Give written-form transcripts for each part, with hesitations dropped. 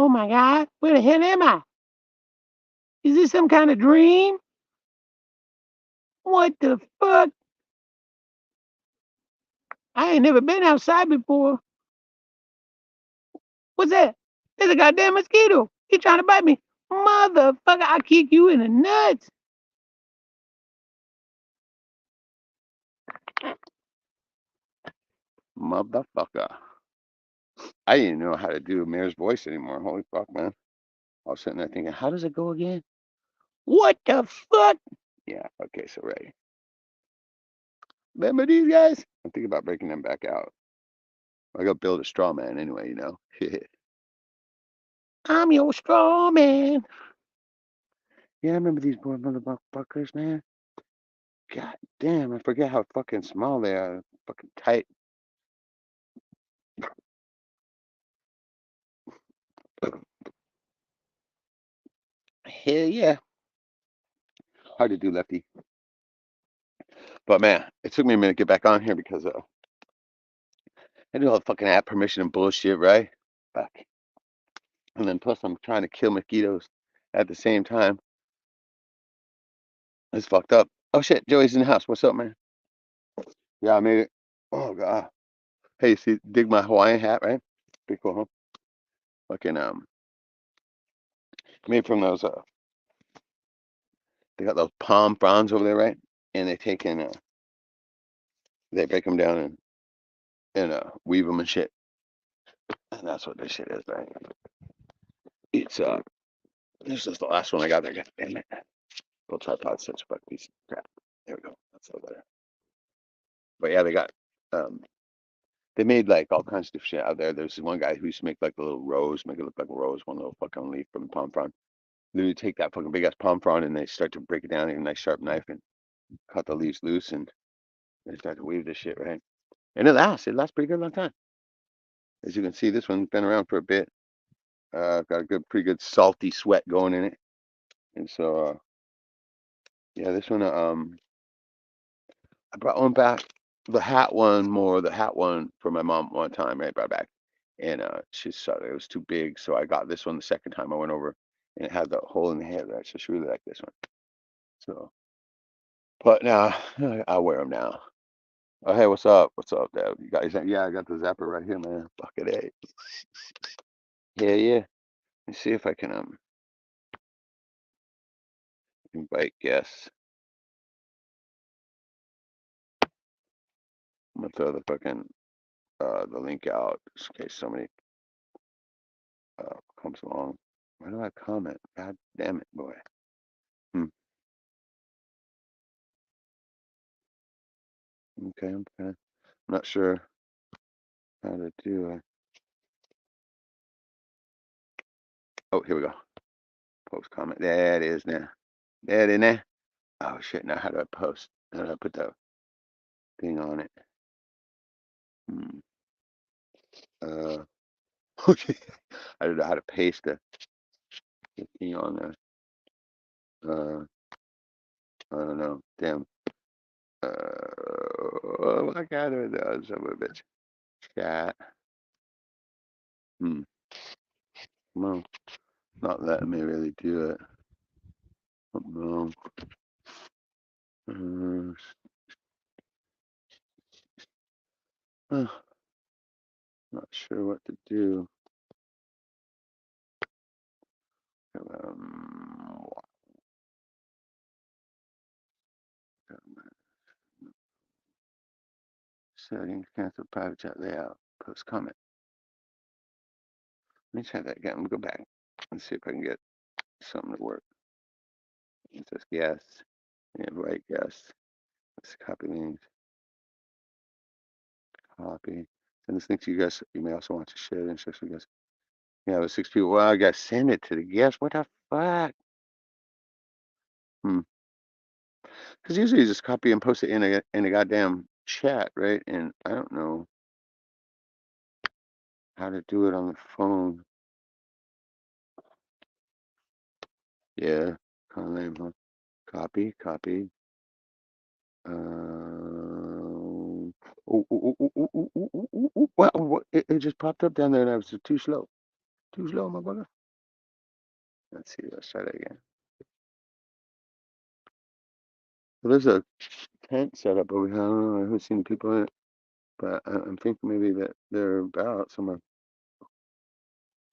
Oh my God, where the hell am I? Is this some kind of dream? What the fuck? I ain't never been outside before. What's that? There's a goddamn mosquito. He trying to bite me. Motherfucker, I kick you in the nuts. Motherfucker. I didn't know how to do a mayor's voice anymore. Holy fuck, man. I was sitting there thinking, how does it go again? What the fuck? Yeah, okay, so ready. Remember these guys? I'm thinking about breaking them back out. I gotta build a straw man anyway, you know. I'm your straw man. Yeah, I remember these poor motherfuckers, man. God damn, I forget how fucking small they are. Fucking tight. Hell yeah. Hard to do, Lefty. But man, it took me a minute to get back on here because I do all the fucking app permission and bullshit, right? Fuck. And then plus I'm trying to kill mosquitoes at the same time. It's fucked up. Oh shit, Joey's in the house. What's up, man? Yeah, I made it. Oh god. Hey, see, dig my Hawaiian hat, right? Pretty cool, huh? Fucking made from those they got those palm fronds over there, right? And they take and they break them down and weave them and shit. And that's what this shit is, right? It's this is the last one I got there. God damn it. Little tripod, such a buck piece of crap. There we go. That's a little better. But yeah, they got they made like all kinds of different shit out there. There's this one guy who used to make like a little rose, make it look like a rose, one little fucking leaf from the palm frond. Literally take that fucking big ass palm frond and they start to break it down with a nice sharp knife and cut the leaves loose and they start to weave this shit, right? And it lasts. It lasts pretty good long time. As you can see, this one's been around for a bit. Got a pretty good salty sweat going in it. And so, yeah, this one, I brought one back, the hat one more, the hat one for my mom one time, right? Brought back. And she said it was too big. So I got this one the second time I went over and it had the hole in the head, right? So she really liked this one. So, but now I'll wear them now. Oh, hey, what's up? What's up, Dad? You guys, yeah, I got the zapper right here, man. Bucket A. Yeah, yeah. Let's see if I can invite guests. I'm gonna throw the fucking the link out just in case somebody comes along. Why do I comment? God damn it, boy. Hmm. Okay, I'm not sure how to do it. Oh, here we go. Post comment. There it is now. There it is now. Oh shit, now how do I post? How do I put the thing on it? Hmm. Uh okay. I don't know how to paste the thing on there. I don't know. Damn. I got it. Son of a bitch. Chat. Hmm. Well, not letting me really do it. No. Not sure what to do. Um, Settings, cancel private chat layout, post comment. Let me try that again. I'm gonna go back and see if I can get something to work. It says yes. Invite guests. Let's copy links. Copy. Send this link to you guys. You may also want to share the instructions with guys. Yeah, with 6 people. Well, I gotta send it to the guests. What the fuck? Hmm. Because usually you just copy and post it in a goddamn chat, right? And I don't know how to do it on the phone. Yeah, kind of lame, huh? Copy, copy. Oh, wow, it just popped up down there and I was too slow. Too slow, my brother. Let's see. Let's try that again. Well, there's a tent set up over here. I don't know. I haven't seen the people in it, but I'm thinking maybe that they're about somewhere.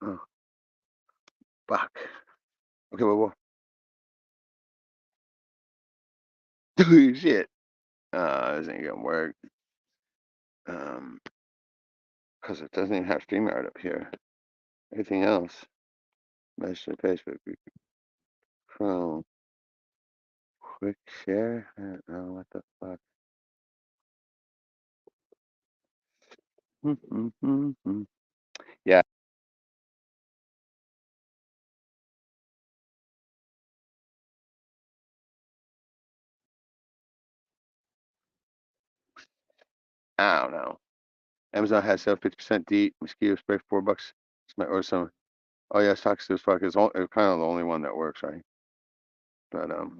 Oh, fuck. Okay, well, dude, shit. This ain't gonna work. Because it doesn't even have StreamYard up here. Everything else. Messenger, Facebook, Chrome, Quick Share. I don't know what the fuck. Yeah. I don't know. Amazon has sale 50% DEET mosquito spray for $4. Or some. Oh yeah, Socks as fuck is kind of the only one that works, right? But hold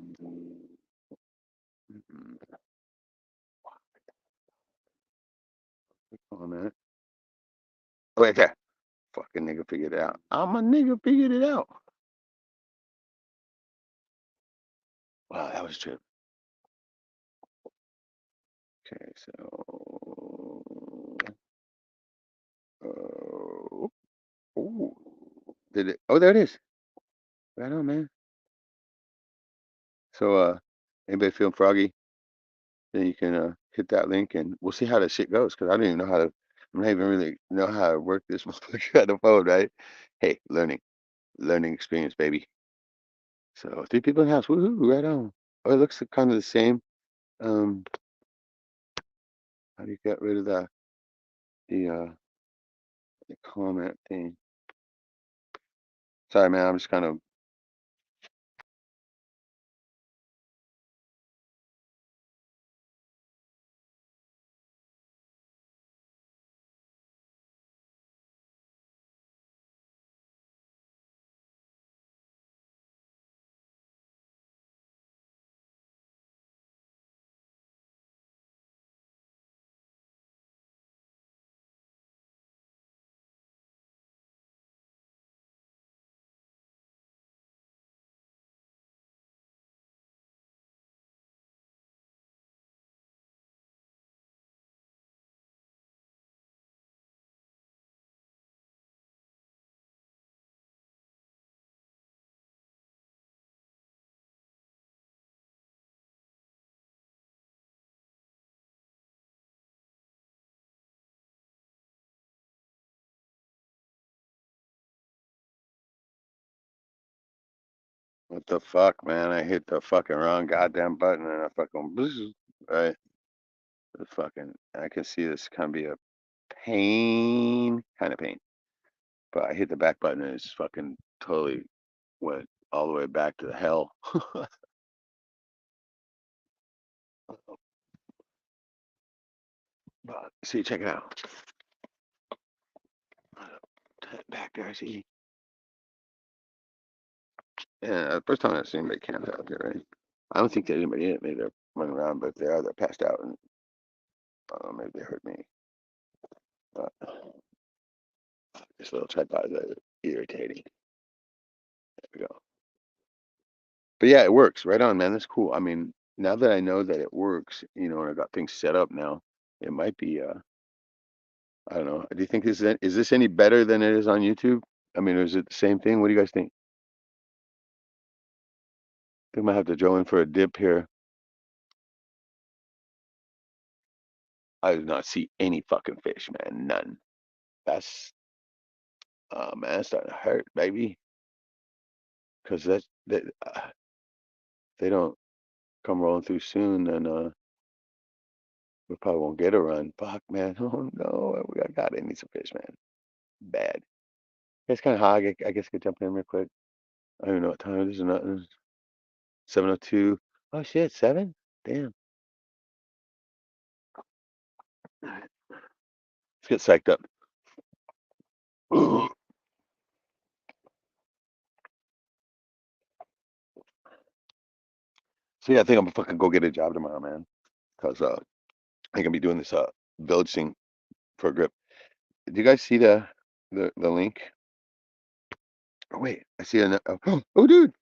on a minute. Oh, wait there. Fucking nigga figured it out. I'm a nigga figured it out. Wow, that was a trip. Okay, so oh, did it? Oh, there it is. Right on, man. So anybody feeling froggy? Then you can hit that link and we'll see how that shit goes. Cause I don't even know how to. I don't even really know how to work this motherfucker on the phone, right? Hey, learning experience, baby. So 3 people in the house. Woohoo! Right on. Oh, it looks kind of the same. Um, how do you get rid of the comment thing? Sorry, man. I'm just kind of. What the fuck, man? I hit the fucking wrong goddamn button and I fucking right. The fucking. I can see this kind of be a kind of pain. But I hit the back button and it's fucking totally went all the way back to the hell. But see, check it out. Back there, I see. Yeah, the first time I've seen anybody camped out here, right? I don't think there's anybody in it. Maybe they're running around, but if they are, they're passed out, and maybe they hurt me. But this little tripod is irritating. There we go. But yeah, it works. Right on, man. That's cool. I mean, now that I know that it works, and I got things set up now, it might be. I don't know. Do you think is this any better than it is on YouTube? I mean, is it the same thing? What do you guys think? I think I might have to go in for a dip here. I do not see any fucking fish, man. None. That's man, it's starting to hurt, baby. Because they don't come rolling through soon, then we probably won't get a run. Fuck, man. Oh no, I need some fish, man. Bad. It's kind of hot. I guess I could jump in real quick. I don't even know what time it is or nothing. 7:02. Oh shit, 7? Damn. Let's get psyched up. So yeah, I think I'm gonna fucking go get a job tomorrow, man. Cause I'm gonna be doing this village thing for a grip. Do you guys see the link? Oh, wait, I see an. Oh, dude,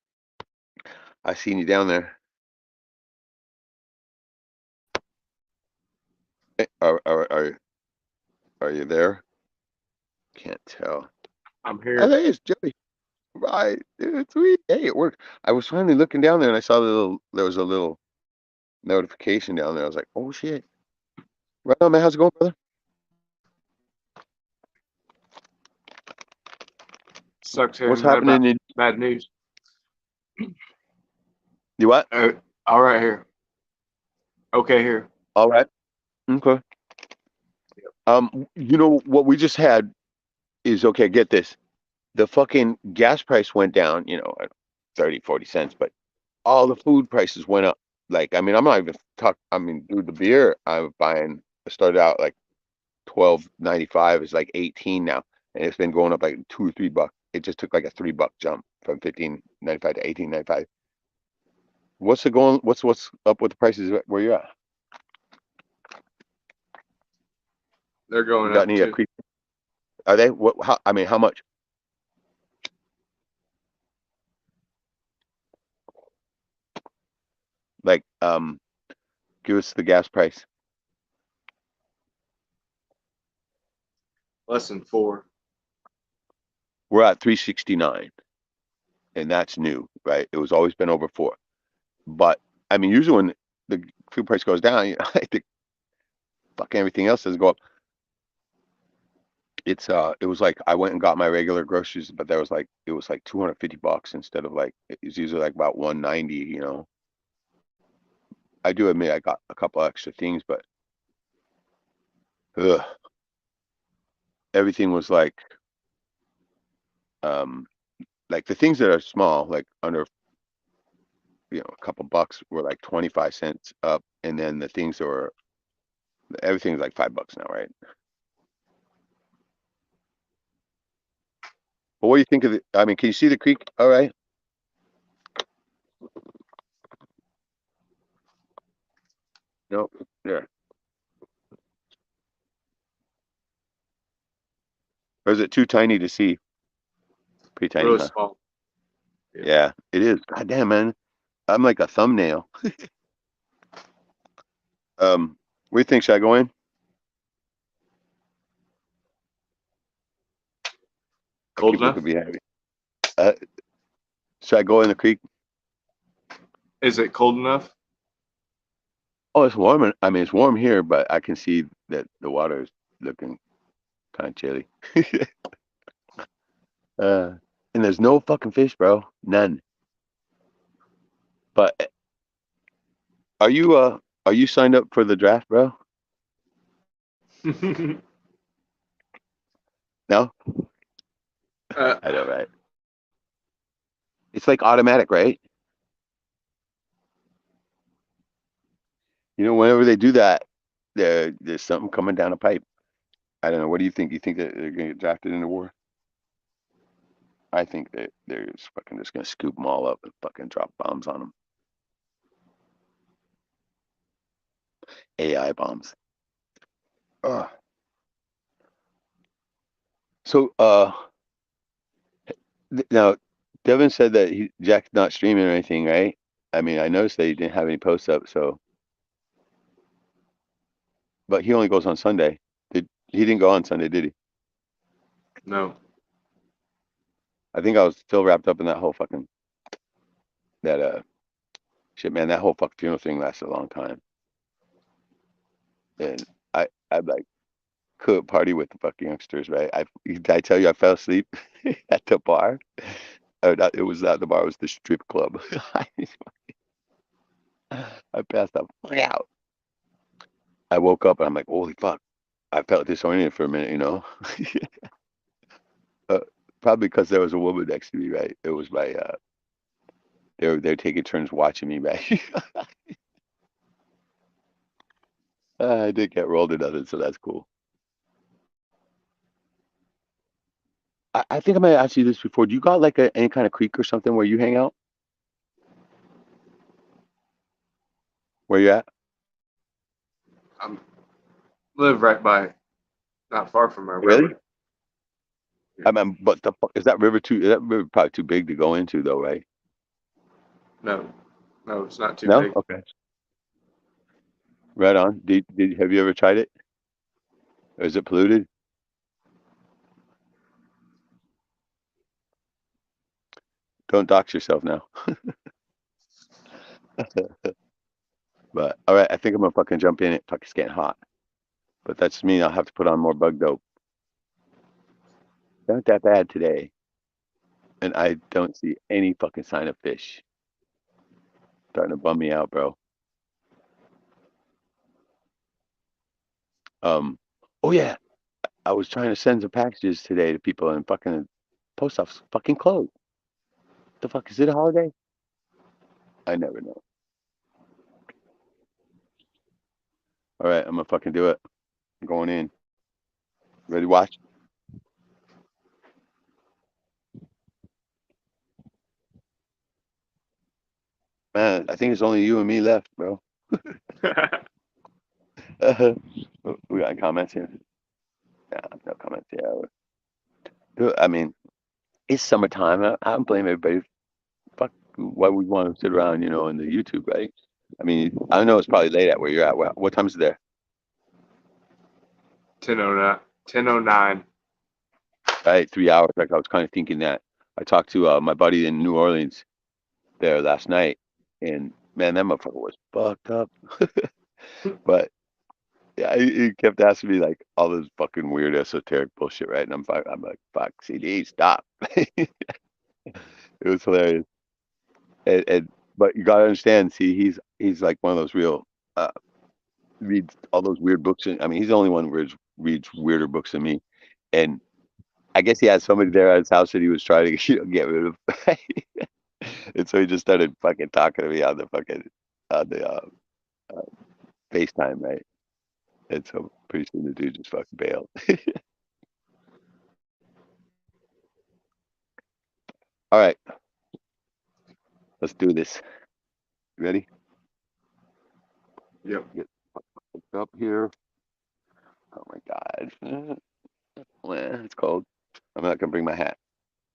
I seen you down there. Are you there? Can't tell. I'm Oh, here. hey, it's Joey. Right, dude, sweet. Hey, it worked. I was finally looking down there and I saw there was a little notification down there. I was like, oh shit. Right on, man. How's it going, brother? Sucks What's hearing that happening about in bad news. you what? All right here. Okay here. All right. Okay. You know what we just had is okay, get this. The fucking gas price went down, 30, 40 cents, but all the food prices went up. Like, I mean, I'm not even dude, the beer I'm buying started out like 12.95 is like 18 now, and it's been going up like $2 or $3. It just took like a $3 jump from 15.95 to 18.95. What's up with the prices where you're at? They're You going got up any too. are they how much? Like, give us the gas price. Less than 4. We're at 3.69, and that's new, right? It was always been over 4. But I mean, usually when the food price goes down, I think fucking everything else doesn't go up. It was like I went and got my regular groceries, but it was like $250 instead of like it's usually like about 190. I do admit I got a couple extra things, but ugh, everything was um like the things that are small, like under a couple bucks were like 25 cents up, and then the things that were everything's like $5 now, right? But what do you think of I mean, can you see the creek? All right. No, there. Or is it too tiny to see? Pretty tiny, Really huh? small. Yeah. Yeah, it is. God damn, man. I'm like a thumbnail. What do you think? Should I go in? Cold People enough? could be happy. Uh, should I go in the creek? Is it cold enough? Oh, it's warm. I mean, it's warm here, but I can see that the water is looking kind of chilly. uh, and there's no fucking fish, bro. None. But are you signed up for the draft, bro? No? uh, I know, right? It's like automatic, right? Whenever they do that, there's something coming down a pipe. I don't know. What do you think? You think that they're gonna get drafted into war? I think that they're just gonna scoop them all up and fucking drop bombs on them. AI bombs. Ugh. So, now Devin said that Jack's not streaming or anything, right? I mean, I noticed that he didn't have any posts up, but he only goes on Sunday. He didn't go on Sunday, did he? no. I think I was still wrapped up in that whole fucking that shit, man. That whole fucking funeral thing lasted a long time, and I like could party with the fucking youngsters, right? Did I tell you I fell asleep at the bar? Oh, it was not the bar; it was the strip club. I passed out. I woke up and I'm like, holy fuck! I felt disoriented for a minute. uh, Probably because there was a woman next to me, right? It was my they're taking turns watching me, right? I did get rolled into it, so that's cool. I think I might have asked you this before. Do you got like any kind of creek or something where you hang out? Where you at? I live right by, not far from our Really? railroad. I mean, but the fuck is that river too? That river probably too big to go into, though, right? No, no, it's not too No. big. Okay. Right on. Did have you ever tried it? Or is it polluted? Don't dox yourself now. But all right, I think I'm gonna fucking jump in it. Fuck, it's getting hot. But that's me. I'll have to put on more bug dope. Not that bad today, and I don't see any fucking sign of fish. Starting to bum me out, bro. Um. Oh yeah, I was trying to send some packages today to people, and fucking post office fucking closed. The fuck is it a holiday? I never know. All right, I'm gonna fucking do it. I'm going in. Ready to watch? Man, I think it's only you and me left, bro. We got comments here. Yeah, no comments. Yeah. I mean, it's summertime. I don't blame everybody. Fuck, why would want to sit around, in the YouTube, right? I mean, I know it's probably late at where you're at. What time is it there? 10:09. 10:09. Right, 3 hours. Like I was kind of thinking that. I talked to my buddy in New Orleans there last night, and man, that motherfucker was fucked up. But yeah, he kept asking me like all this fucking weird esoteric bullshit, right? And I'm like, fuck, CD, stop. It was hilarious. And but you gotta understand, see, he's like one of those real uh reads all those weird books. And I mean, he's the only one who reads weirder books than me. And I guess he had somebody there at his house that he was trying to get rid of. And so he just started fucking talking to me on the FaceTime, right? And so pretty soon the dude just fucking bailed. All right, let's do this. You ready? Yep. Get hooked up here. Oh my God. It's cold. I'm not gonna bring my hat.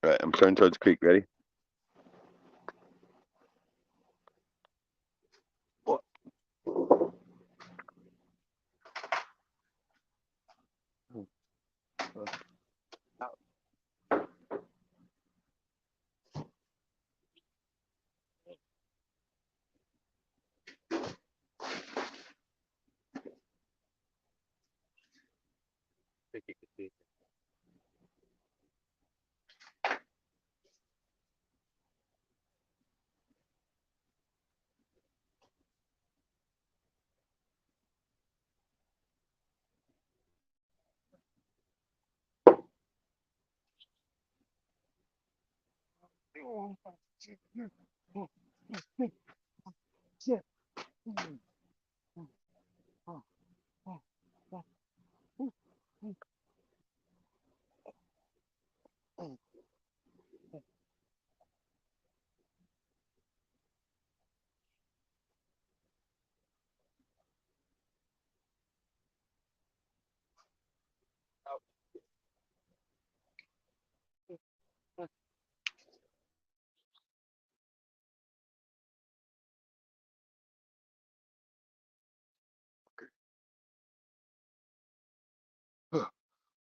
All right, I'm turning towards the creek. Ready?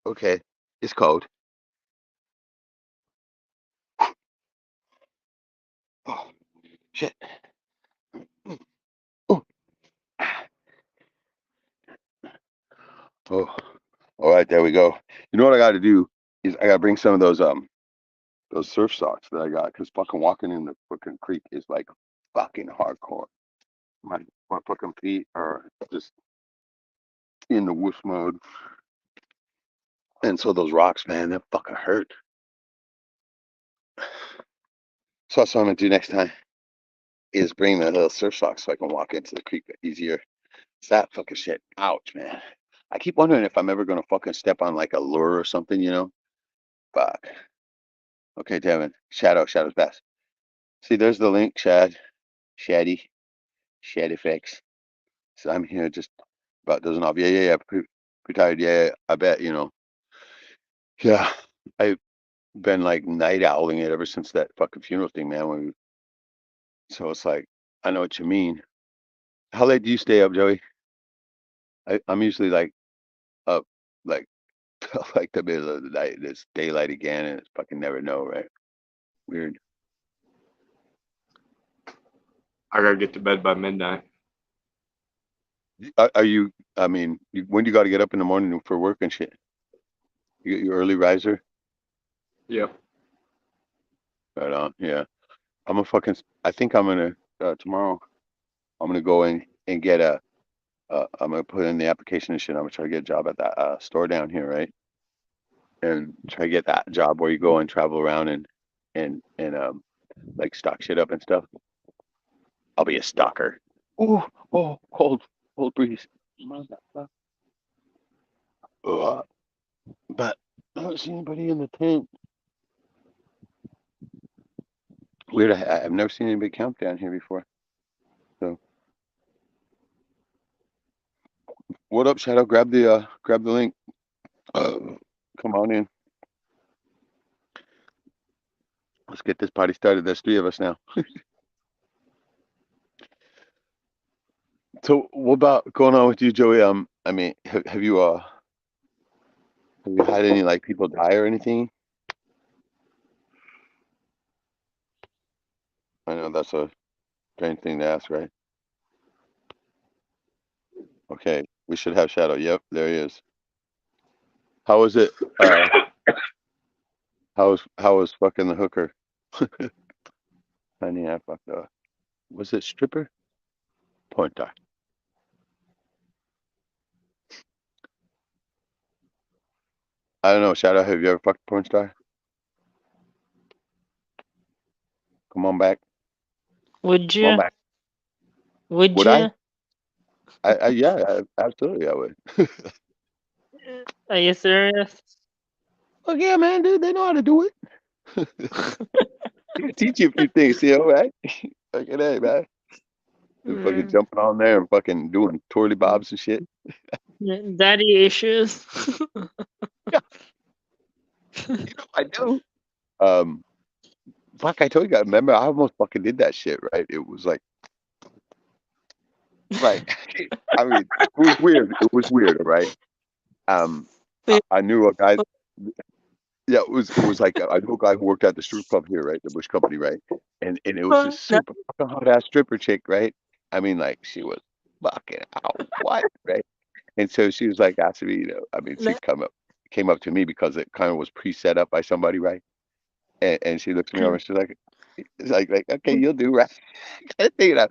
Okay, it's cold. Oh, shit. Oh, oh, all right, there we go. You know what I got to do is I got to bring some of those surf socks that I got because fucking walking in the fucking creek is like fucking hardcore. My fucking feet are just in the woof mode, and so those rocks, man, they fucking hurt. So that's what I'm gonna do next time is bring my little surf socks so I can walk into the creek easier. It's that fucking shit. Ouch, man. I keep wondering if I'm ever gonna fucking step on like a lure or something. Fuck. Okay, Devin. Shadow's best. See, there's the link, Shaddy, Shaddy Fix. So I'm here just about dozing off. Yeah. Pretty tired. Yeah, I bet. Yeah. I've been like night owling it ever since that fucking funeral thing, man. So it's like, I know what you mean. How late do you stay up, Joey? I'm usually like up like like the middle of the night. And it's daylight again, and it's fucking never know, right? Weird. I gotta get to bed by midnight. Are you? I mean, when do you got to get up in the morning for work and shit? You early riser? Yep. Right on. Yeah. I'm a fucking. I think I'm gonna tomorrow. I'm gonna go in and get a. I'm gonna put in the application and shit. I'm gonna try to get a job at that store down here, right? And try to get that job where you go and travel around and like stock shit up and stuff. I'll be a stalker. Ooh, oh, cold breeze. Ugh. But I don't see anybody in the tent. Weird. I've never seen anybody camp down here before. So, what up, Shadow? Grab the link. Come on in. Let's get this party started. There's 3 of us now. So, what about going on with you, Joey? I mean, have you had any like people die or anything? I know that's a strange thing to ask, right? Okay, we should have Shadow. Yep, there he is. How was it? How was fucking the hooker? Honey, I fucked up. Was it stripper? Porn star. I don't know, Shadow. Have you ever fucked a porn star? Come on back. Would Come on you? back. Would Would I? you? Yeah, absolutely, I would. Are you serious? Look, yeah, man, dude, they know how to do it. He'll teach you a few things, you know, right? Fucking hey, man. And fucking Mm, jumping on there and fucking doing twirly bobs and shit. Daddy issues. Yeah, I do. Um, fuck, I told you, I remember I almost fucking did that shit, right? It was like, right. I mean, it was weird. It was weird, right? I knew a guy. Yeah, it was like I knew a guy who worked at the strip club here, right? The Bush Company, right? And it was this super fucking hot ass stripper chick, right? I mean, like she was fucking out, what, right? And so she was like asking me, I mean, she came up to me because it kind of was pre-set up by somebody, right? And she looks me over and she's like, okay, you'll do, right? you know,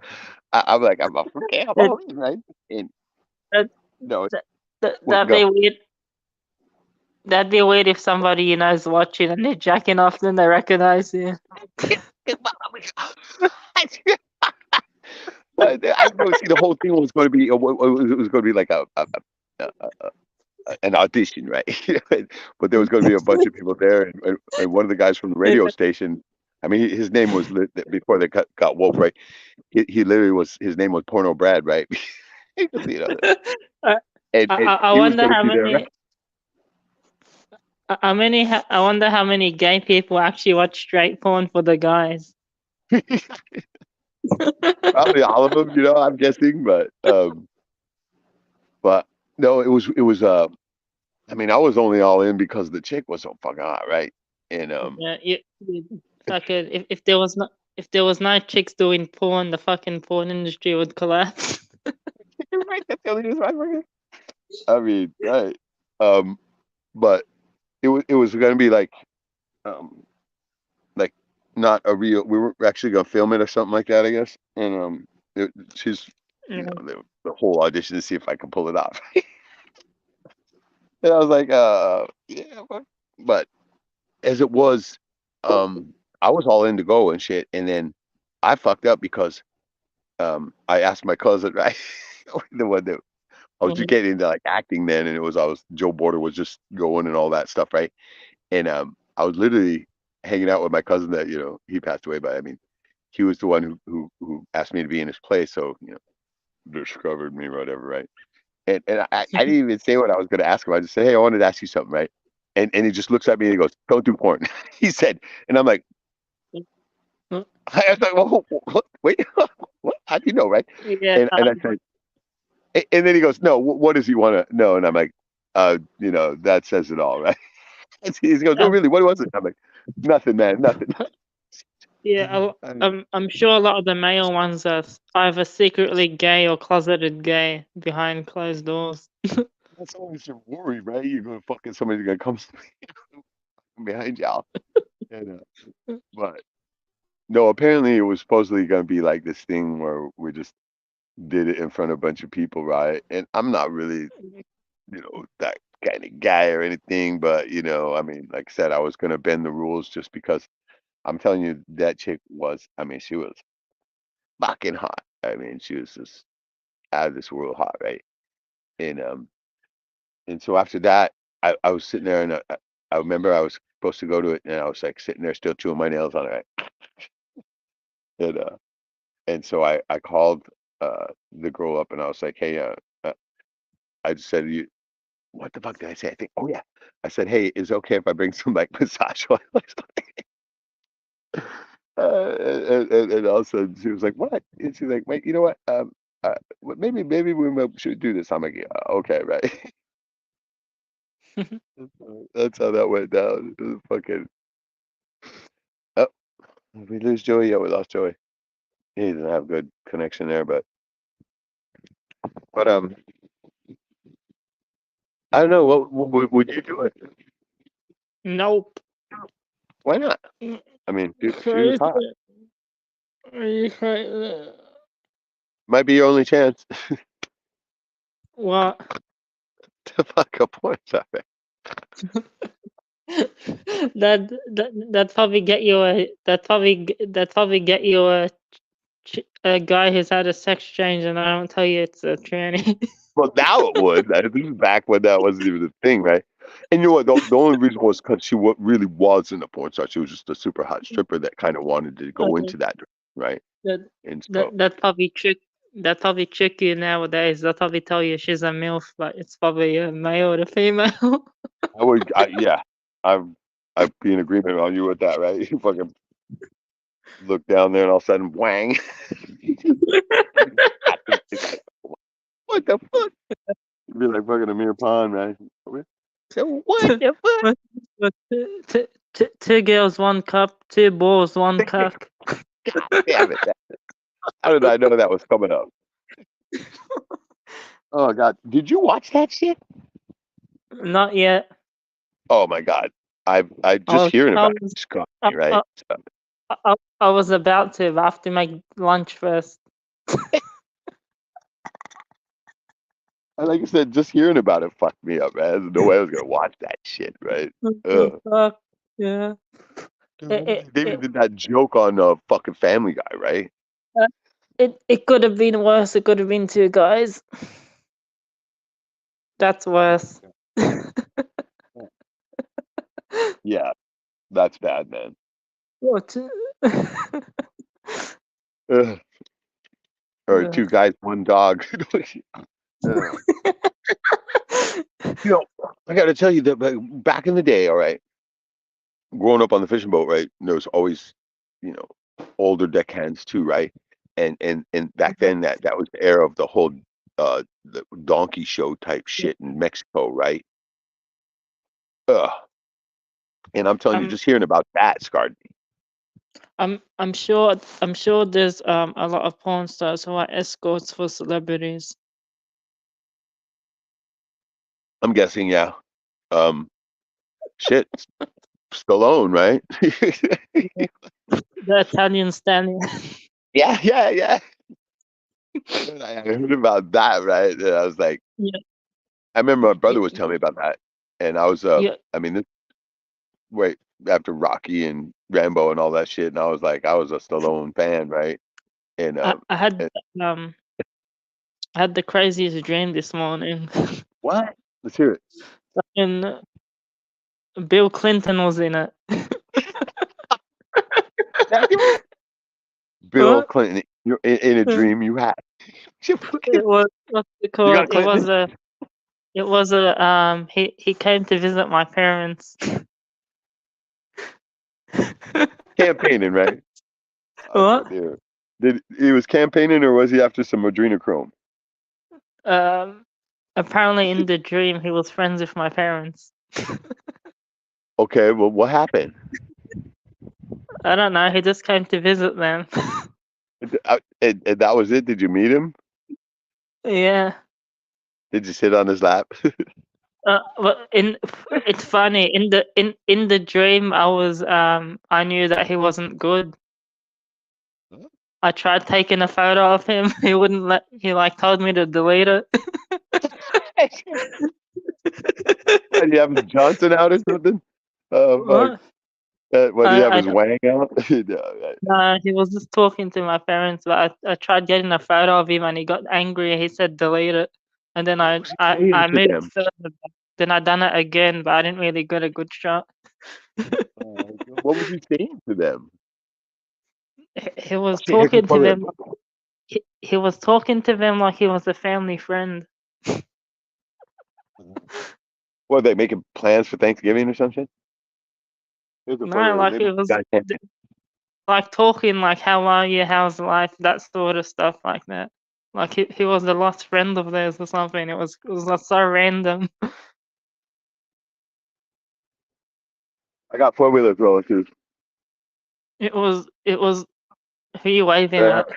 I'm like, I'm a okay, I'm that, all in, right? And that, no, what that'd go? be weird. That'd be weird if somebody is watching and they're jacking off, then they recognize you. I know. See, the whole thing was going to be it was going to be like an audition, right? But there was going to be a bunch of people there, and one of the guys from the radio station. I mean, his name was before they got woke, right? He literally was. His name was Porno Brad, right? You know, I, and I he was wonder going to how be there, right? I wonder how many gay people actually watch straight porn for the guys. Probably all of them, I'm guessing, but no, it was. I mean, I was only all in because the chick was so fucking hot, right? And Yeah, fucking if there was no chicks doing porn, the fucking porn industry would collapse. right, that's the only reason I forget. I mean, right. But it was gonna be um like not a real. We were actually gonna film it or something like that, I guess. And she's Yeah. the whole audition to see if I can pull it off. And I was like, yeah, but as it was, I was all in to go and shit, and then I fucked up because I asked my cousin, right, the one that I was just Mhm. getting into like acting then, and Joe Border was just going and all that stuff, right? And I was literally hanging out with my cousin that he passed away, but I mean he was the one who asked me to be in his play, so discovered me, whatever, right? And I didn't even say what I was going to ask him. I just said, hey, I wanted to ask you something, right? And he just looks at me and he goes, "Don't do porn." He said, and I'm like, Mm. I was like, "Well, what? Wait, what? How do you know, right?" Yeah, And I said, and then he goes, "No, what does he want to know?" And I'm like, that says it all, right?" He goes, "No, really, what was it?" I'm like, "Nothing, man, nothing." yeah. I- I'm sure a lot of the male ones are either secretly gay or closeted gay behind closed doors. That's always your worry, right? You're gonna fucking somebody's gonna come behind y'all. And, but no, apparently it was supposedly gonna be like this thing where we just did it in front of a bunch of people, right? And I'm not really, that kind of guy or anything, but I mean, like I said, I was gonna bend the rules just because I'm telling you, that chick was, I mean, she was fucking hot. I mean, she was just out of this world hot, right? And so after that, I was sitting there and I remember I was supposed to go to it and I was like sitting there still chewing my nails on it, right? And so I called the girl up and I was like, "Hey, I just said, you what the fuck did I say? I think, oh yeah, I said, hey, is it okay if I bring some like massage oil or something?" And all of a sudden she was like, "What?" And she's like, "Wait, you know what? Maybe we should do this." I'm like, "Yeah, okay, right." That's how that went down. It was fucking. Oh, did we lose Joey? Yeah, we lost Joey. He didn't have good connection there, but I don't know. What would you do it? Nope. Why not? I mean, she was Crazy. hot. Are you crazy? Might be your only chance What? to fuck a porn star. That probably get you a guy who's had a sex change, and I don't tell you it's a tranny. Well, now it would. This is back when that wasn't even a thing, right? And you know what? The only reason was because she really wasn't a porn star. She was just a super hot stripper that kind of wanted to go into that, right? that And that so that probably trick you nowadays. They'll probably tell you she's a MILF, but it's probably a male to female. yeah, I'd be in agreement on you with that, right? You fucking look down there and all of a sudden, whang! What the fuck? You'd be like fucking Amir Khan, man. So what the fuck? But two girls, one cup, two balls, one cock. God damn it! How did I know that was coming up? Oh God, did you watch that shit? Not yet. Oh my God, I I just was, hearing I about was, it just caught I, me, right? I, So, I was about to, but I have to make lunch first. and like I said, just hearing about it fucked me up, man. There's no way I was gonna watch that shit, right? What the fuck? Yeah. They even did that joke on fucking Family Guy, right? It could have been worse. It could have been two guys. That's worse. Yeah, that's bad, man. What? Ugh. Or two guys, one dog. Ugh. I got to tell you that back in the day, all right, growing up on the fishing boat, right, there was always, older deckhands too, right? And back then that was the era of the whole the donkey show type shit in Mexico, right? Ugh. And I'm telling you, I'm just hearing about that scarred me. I'm sure there's a lot of porn stars who are escorts for celebrities. I'm guessing, yeah. Um, shit, Stallone, right? The Italian stallion. yeah. I heard about that, right? And I was like, Yeah, I remember my brother yeah, was telling me about that, and I was, yeah. I mean, this wait after Rocky and Rambo and all that shit, and I was like, I was a Stallone fan, right? And I, I had and um I had the craziest dream this morning. what? Let's hear it. And Bill Clinton was in it. Bill What? Clinton, you're in a dream you had. It was what's it You got called? It was Clinton? It was he came to visit my parents. Campaigning, right? What? Dear. Did he was campaigning or was he after some adrenochrome? Apparently in the dream he was friends with my parents. Okay, well, what happened? I don't know, he just came to visit them. And that was it. Did you meet him? Yeah. Did you sit on his lap? But it's funny, in the dream I knew that he wasn't good. I tried taking a photo of him. He wouldn't let. He like told me to delete it. What, do you have his Johnson out or something? Oh fuck! What? What do you have I his wang out? No, he was just talking to my parents, but I tried getting a photo of him and he got angry. He said delete it, and then What was he saying I to moved them? further. Then I done it again, but I didn't really get a good shot. What was he saying to them? He was What the heck is talking to wrong with them. He was talking to them like he was a family friend. him? What, they making plans for Thanksgiving or something? Here's a No, photo. like Maybe he the was guy can't. like talking like how are you, how's life, that sort of stuff like that. Like he was a lost friend of theirs or something. It was like so random. I got 4-wheelers rolling too. It was who you waving at?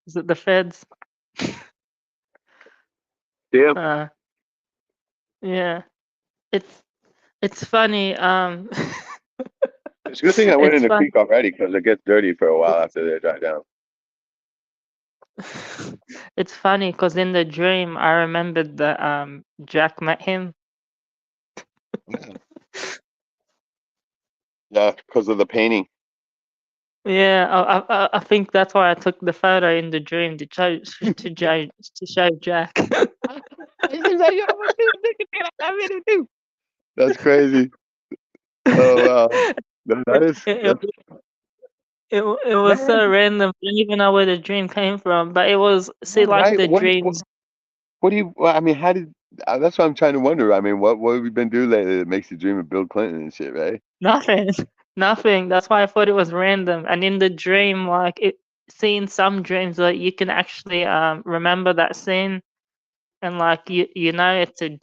Is it the feds? Yeah. Yeah. It's funny. It's a good thing I went in It's the fun. creek already because it gets dirty for a while after they dry down. It's funny because in the dream I remembered that Jack met him. Yeah, because of the painting. Yeah, I think that's why I took the photo in the dream to show Jack. That's crazy. Oh wow. That is It, that's it was man. so random. I don't even know where the dream came from, but it was see Yeah, like right. the What dreams. what do you? Well, I mean, how did? That's what I'm trying to wonder. I mean, what have we been doing lately that makes you dream of Bill Clinton and shit, right? Nothing. Nothing. That's why I thought it was random. And in the dream, like it seeing some dreams like you can actually remember that scene and like you know it's a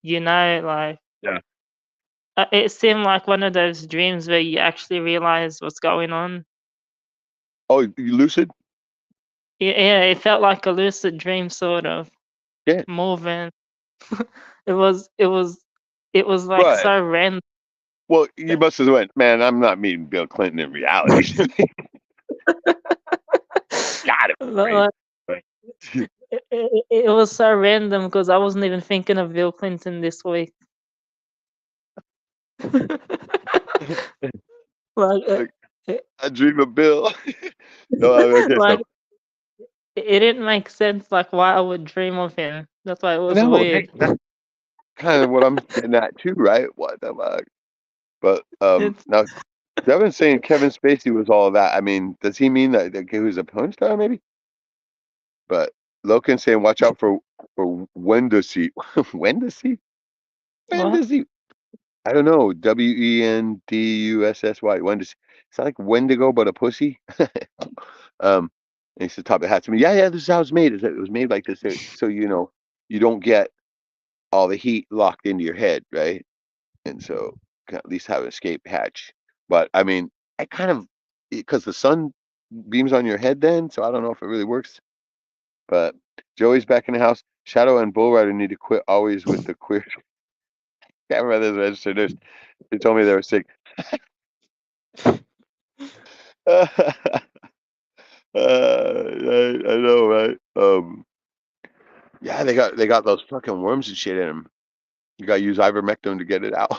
like Yeah. it seemed like one of those dreams where you actually realize what's going on. Oh, you lucid? Yeah, it felt like a lucid dream sort of Yeah. moving. it was it was it was like Right. so random. Well, you must have went, man. I'm not meeting Bill Clinton in reality. Got it. Right. Like, it was so random because I wasn't even thinking of Bill Clinton this week. Like, Like, it, I dream of Bill. No, okay, like so it didn't make sense. Like why I would dream of him. That's why it was no, weird. that's kind of what I'm getting at too, right? What the fuck? But It's now Devin's saying Kevin Spacey was all that. I mean, does he mean that he was a porn star, maybe? But Logan's saying, watch out for Wendacy. Wendacy? what? Wendacy. I don't know. Wendussy. Wendacy. It's like Wendigo, but a pussy. And he said, top of the hat to me. Yeah, this is how it's made. It was made like this, so you know you don't get all the heat locked into your head, right? And so can at least have an escape hatch. But I mean, I kind of because the sun beams on your head then, so I don't know if it really works. But Joey's back in the house. Shadow and Bull Rider need to quit always with the queer. Can't remember this registered nurse. They told me they were sick. I know, right? Yeah, they got those fucking worms and shit in them. You got to use ivermectin to get it out.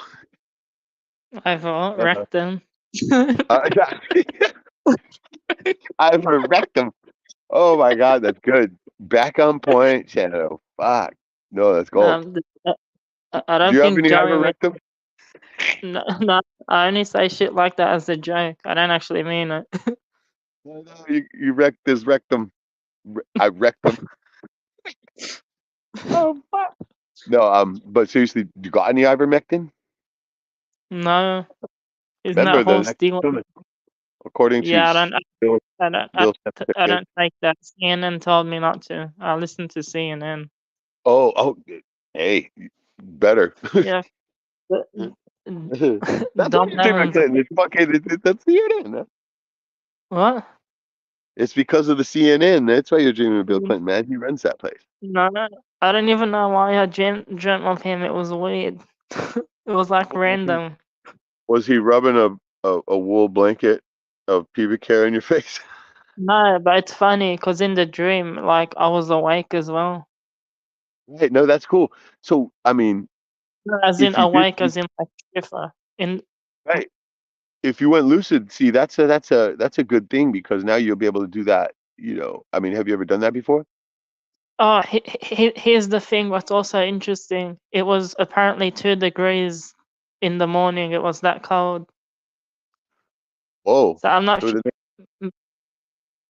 I've wrecked them. Yeah. Ivermectin. Oh my god, that's good. Back on point, Shadow. Fuck. No, that's gold. I Do don't you have think any Joey would. ivermectin? No, I only say shit like that as a joke. I don't actually mean it. No, you wrecked this rectum. I wrecked them. Oh fuck. No, but seriously, you got any ivermectin? No, isn't that Remember the whole next stealing? according to Yeah, Bill, I don't, Bill I Clinton. don't take that. CNN told me not to. I listen to CNN. Oh, hey, better. Yeah, but- That's why you're dreaming of dumbass. Clinton. It's fucking. That's CNN. Huh? What? It's because of the CNN. That's why you're dreaming of Bill Clinton, man. He runs that place. No, I don't even know why I dreamt of him. It was weird. It was like random. Was he rubbing a wool blanket of pubic hair in your face? No, but it's funny because in the dream, like I was awake as well. Right. No, that's cool. So, I mean, No, as in if you did, awake, as in like stiffer. In right, if you went lucid, see, that's a good thing because now you'll be able to do that. I mean, have you ever done that before? oh, here's the thing. What's also interesting. It was apparently 2 degrees in the morning. It was that cold. Whoa. So I'm not Does sure. it,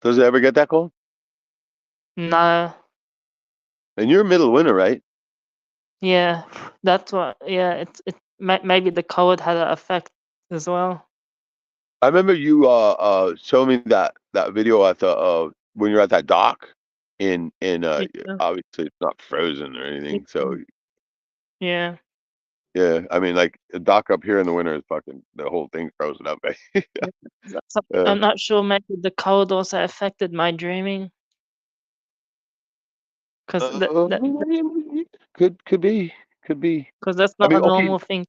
does it ever get that cold? No. And you're middle of winter, right? Yeah, that's what. Yeah, maybe the cold had an effect as well. I remember you showing me that video at the when you're at that dock in Yeah. obviously it's not frozen or anything, so Yeah. yeah, I mean like a dock up here in the winter is fucking the whole thing's frozen up, right? So uh, I'm not sure. Maybe the cold also affected my dreaming because uh, could be. that's I not mean, a okay, normal thing.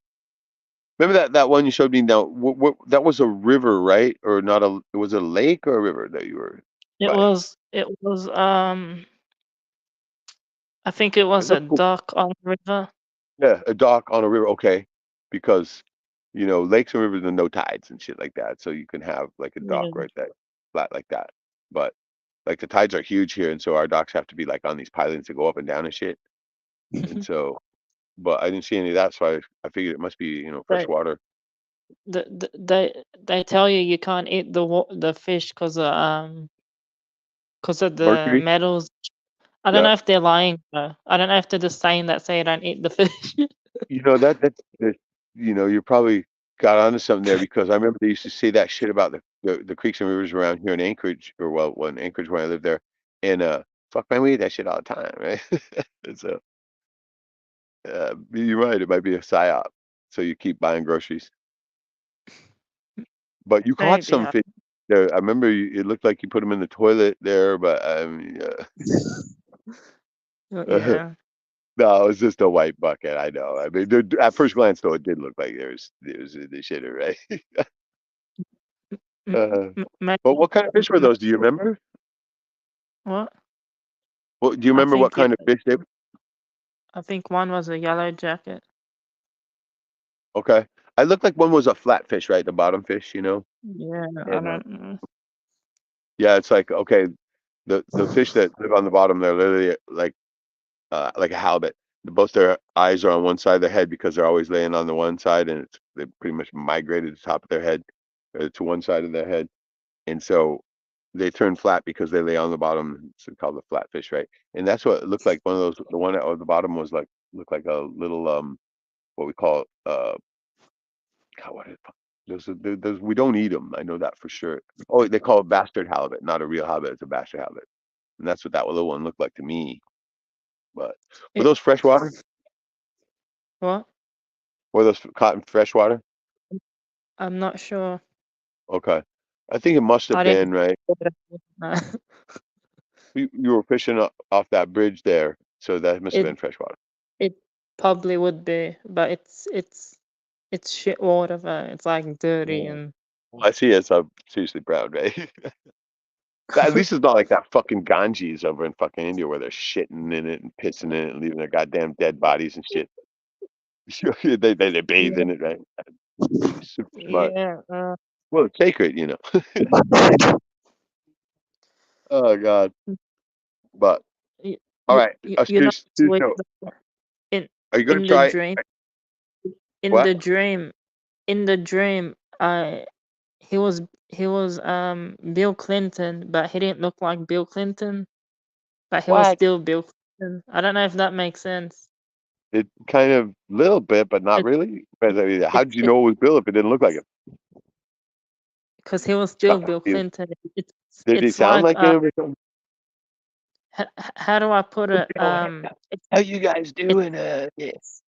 remember that one you showed me now? What that was a river, right? Or not was it a lake or a river that you were It by? was. It was. I think it It was a looked cool. dock on the river. Yeah, a dock on a river, okay. Because, lakes and rivers are no tides and shit like that. So you can have like a dock Yeah. right there, flat like that. But like the tides are huge here, and so our docks have to be like on these pylons to go up and down and shit. And so, but I didn't see any of that, so I figured it must be, fresh They, water. they tell you you can't eat the fish because of the Mercury? metals. I don't Yeah. know if they're lying though. I don't know if they're just saying that so you don't eat the fish. That's you probably got onto something there because I remember they used to say that shit about the creeks and rivers around here in Anchorage, or well, in Anchorage when I lived there, and fuck man, we eat that shit all the time, right? And so you're right, it might be a psyop, so you keep buying groceries. But you caught Maybe. some fish there. I remember it looked like you put them in the toilet there, but Yeah. no, it was just a white bucket. I know. I mean, at first glance, though, it did look like there was the shitter, right? Uh, Maybe. but what kind of fish were those? Do you remember? What? Well, do you I remember what think kind of fish they were? I think one was a yellow jacket. Okay. I looked like one was a flatfish, right? The bottom fish, Yeah, I And don't know. yeah, it's like okay, the fish that live on the bottom, they're literally like a halibut. Both their eyes are on one side of their head because they're always laying on the one side, and they pretty much migrated the top of their head to one side of their head, and so they turn flat because they lay on the bottom. It's called the flatfish, right? And that's what it looked like. One of those, the one at the bottom was like looked like a little what we call God, what is those we don't eat them. I know that for sure. Oh, they call it bastard halibut, not a real halibut. It's a bastard halibut, and that's what that little one looked like to me. But were It, those freshwater? what? Were those caught in freshwater? I'm not sure. Okay, I think it must have I didn't. been right. No. You were fishing off that bridge there, so that must have It been freshwater. it probably would be, but it's shit water, but it's like dirty Yeah. and Well, I see it, so I'm seriously proud, right? At least it's not like that fucking Ganges over in fucking India where they're shitting in it and pissing in it and leaving their goddamn dead bodies and shit. They bathe yeah, in it, right? Super smart. yeah. Well, it's sacred. Oh God. But You, all you, right. you know Serious what's weird note. though? in Are you gonna in the try? dream in What? the dream in the dream I he was Bill Clinton, but he didn't look like Bill Clinton, but he was What? still Bill Clinton. I don't know if that makes sense. It kind of little bit, but not It- really. But I mean, how did you it know it was Bill if it didn't look like him? because he was still Bill Clinton. Did he It's sound like like him or something? how do I put it? How you guys doing? Yes.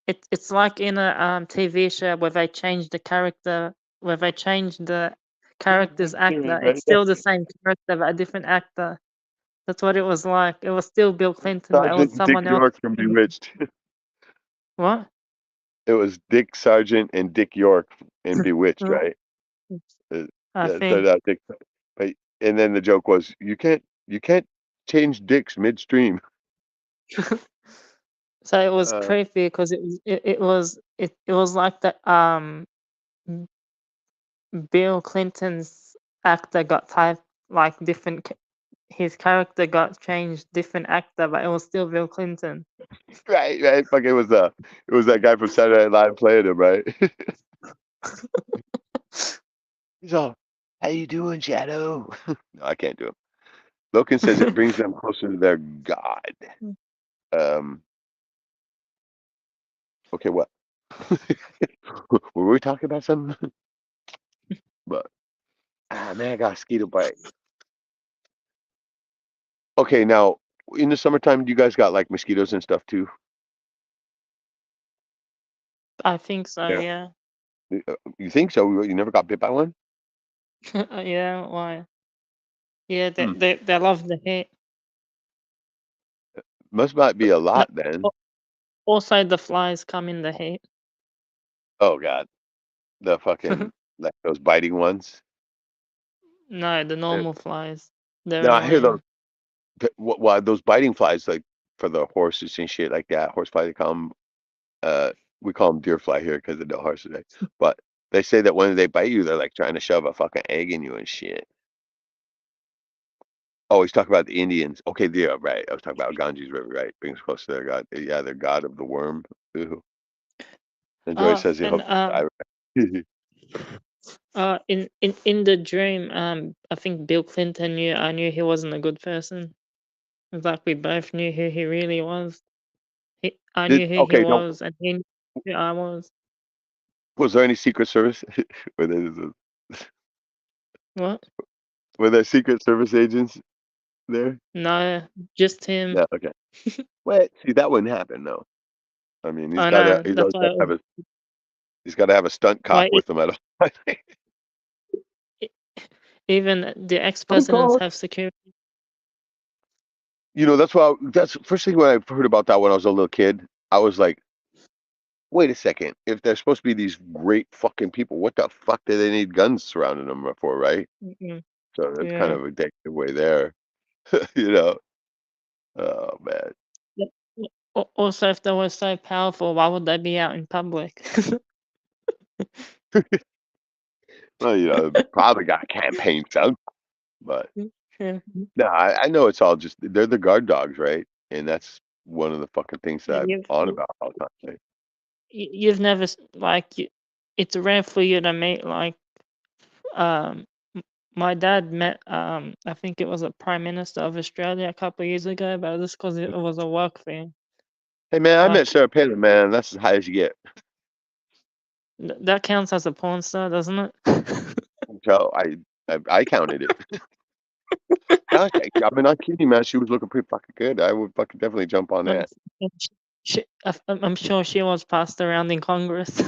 It's like in a TV show where they change the character, where they change the character's actor. It's still the same character but a different actor. That's what it was like. It was still Bill Clinton, but it was Sergeant Dick someone else. York from Bewitched. What? It was Dick Sargent and Dick York in Bewitched, right? Uh, I yeah, it think started out Dick, but and then the joke was you can't change dicks midstream. so. It was Uh, creepy because it was like the Bill Clinton's actor got typed like different. His character got changed, different actor, but it was still Bill Clinton. right. Fuck, it was that guy from Saturday Night Live playing him, right? He's all, how you doing, Shadow? No, I can't do him. Loken says it brings them closer to their God. Um, okay, what? Were we talking about something? But man, I got a mosquito bite. Okay, now in the summertime, you guys got like mosquitoes and stuff too. I think so. Yeah. Yeah. You think so? You never got bit by one? Yeah. Why? Yeah. They Hmm. they they love the heat. Must not be a No, lot then. also the flies come in the heat. Oh God, the fucking like those biting ones. No, the Uh, normal flies. They're No, I hear those. annoying. Well, those biting flies like for the horses and shit like that. Horsefly, they call them. We call them deer fly here because of the horses. Right? But they say that when they bite you, they're like trying to shove a fucking egg in you and shit. Oh, he's talking about the Indians. Okay, yeah, right. I was talking about Ganges River, right? Brings close to their god. Yeah, their god of the worm. Ooh. And Joy says he And hopes to die. Right? in the dream, I think Bill Clinton knew. I knew he wasn't a good person. It's like we both knew who he really was. I knew who he Okay, no. was, and he knew who I was. Was there any Secret Service? were, there, What? were there Secret Service agents there? No, just him. No, okay. Well, see, that wouldn't happen, though. I mean, I know. he's That's always got why. to have he's got to have a stunt Why cop with him at all. even the ex-presidents have security. You know, that's first thing when I heard about that when I was a little kid. I was like, wait a second. If they're supposed to be these great fucking people, what the fuck do they need guns surrounding them for, right? Mm-mm. So that's kind Yeah. of a dick way there, you know. Oh man. Yep. Also, if they were so powerful, why would they be out in public? Well, you know, probably got campaign stuff, but Yeah. no, I know it's all just they're the guard dogs, right? And that's one of the fucking things that And I'm you've on about all the time. Right? you've never it's rare for you to meet like my dad met I think it was a prime minister of Australia a couple of years ago, but just because it was a work thing. Hey man, I met Like Sarah Palin, man. That's as high as you get. that counts as a porn star, doesn't it? So I counted it. No, I mean, not kidding, man. She was looking pretty fucking good. I would fucking definitely jump on And that. I'm sure she was passed around in Congress.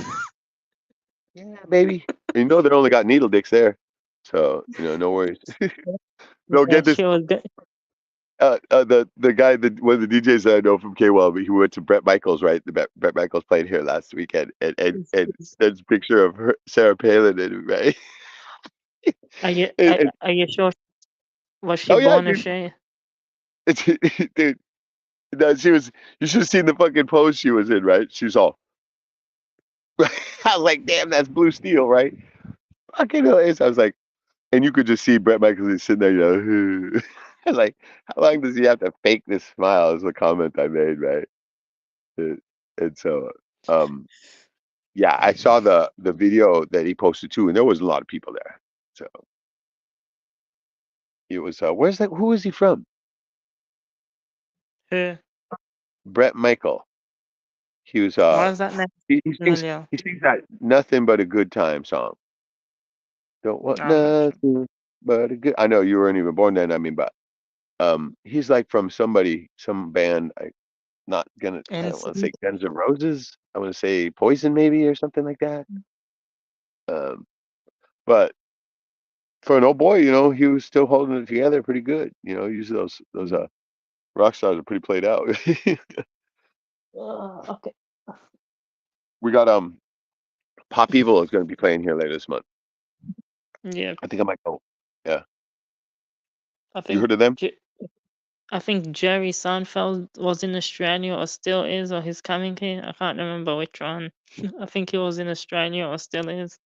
Yeah, baby. You know they only got needle dicks there, so you know, no worries. No, Yeah, get this. she was good. The guy that one of the DJs that I know from K-Well, he went to Brett Michaels, right? The Brett Michaels played here last weekend, and there's a picture of her, Sarah Palin, in it, right? And, Are you sure? Was she oh yeah, born dude, Australia? dude, no, she was. You should have seen the fucking pose she was in, right? She was all. I was like, damn, that's blue steel, right? Fucking hilarious. I was like, and you could just see Brett Michaels is sitting there, you know, like, how long does he have to fake this smile? Is the comment I made, right? And, and so, um, yeah, I saw the video that he posted too, and there was a lot of people there. So it was, where's that? Who is he from? Who? Brett Michael. He was Why is that name he sings familiar? that Nothing But a Good Time song. Don't want I'm not sure. nothing but a good. I know you weren't even born then. I mean, but he's like from some band. Not gonna. I don't want to say NSYNC. Guns N' Roses. I want to say Poison maybe or something like that. Um, but for an old boy, he was still holding it together pretty good. Usually those rock stars are pretty played out. Okay. We got Pop Evil is going to be playing here later this month. Yeah, I think I might go. Yeah, I you think heard of them? I think Jerry Seinfeld was in Australia or still is, or he's coming here. I can't remember which one. I think he was in Australia or still is.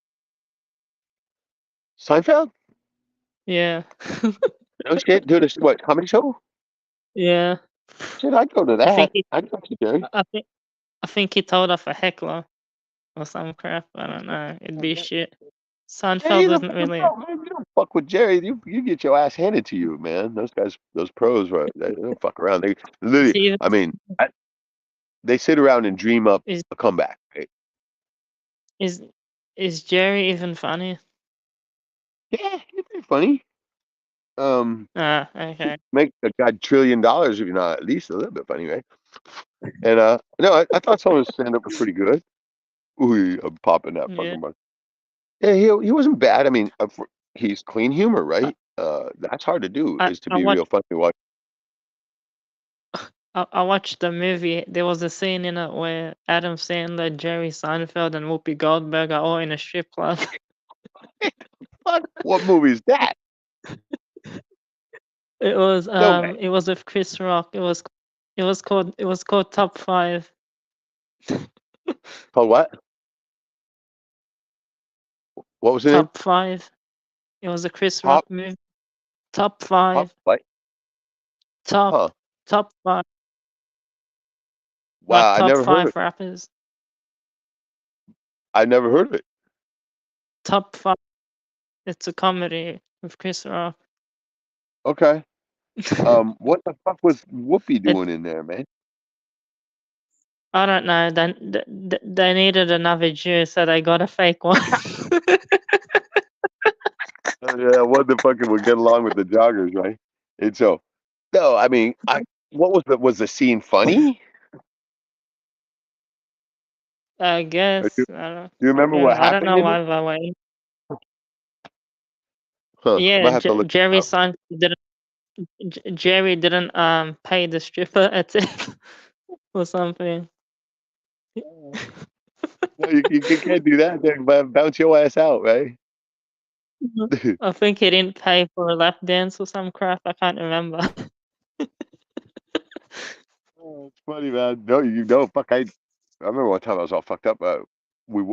Seinfeld? Yeah. No shit, dude. This what comedy show? Yeah. Shit, I'd go to I think that. he I'd go to Jerry. I think he told off a heckler or some crap. I don't know. It'd be shit. Jerry Seinfeld the wasn't fucking really pro, man. You don't fuck with Jerry. You get your ass handed to you, man. Those guys, those pros, they don't fuck around. They is literally, he even, I mean, they sit around and dream up is a comeback. Right? is is Jerry even funny? Yeah, you're pretty funny. Ah, okay. Make a god $1 trillion if you're not at least a little bit funny, right? And no, I thought some of his stand up was pretty good. Ooh, I'm popping that Yeah. fucking mug. Yeah, he wasn't bad. I mean, he's clean humor, I right? That's hard to do, I, is to I be real watched funny. Watch. I watched the movie. There was a scene in it where Adam Sandler, Jerry Seinfeld, and Whoopi Goldberg are all in a strip club. Fuck, what movie is that? No way. It was with Chris Rock. It was called Top Five. Called what? What was the name? Top Five. It was a Chris Top Rock movie. Top Top Five. what? Top Huh? Top Five. Wow, Like top five I rappers. never heard of it. Top Five. It's a comedy with Chris Rock. Okay. What the fuck was Whoopi It doing in there, man? I don't know. They needed another Jew, so they got a fake one. Yeah, what the fucking would get along with the joggers, right? And so, no, I mean, what was the scene funny? I Or Do, guess. do you remember what I don't happened know in it? why they were. Huh? Yeah, Might have to look it Jerry up. Seinfeld didn't. Jerry didn't pay the stripper a tip or something. No, you can't do that. Then bounce your ass out, right? I think he didn't pay for a lap dance or some crap. I can't remember. Oh, it's funny, man. No, you know, fuck. I remember one time I was all fucked up. We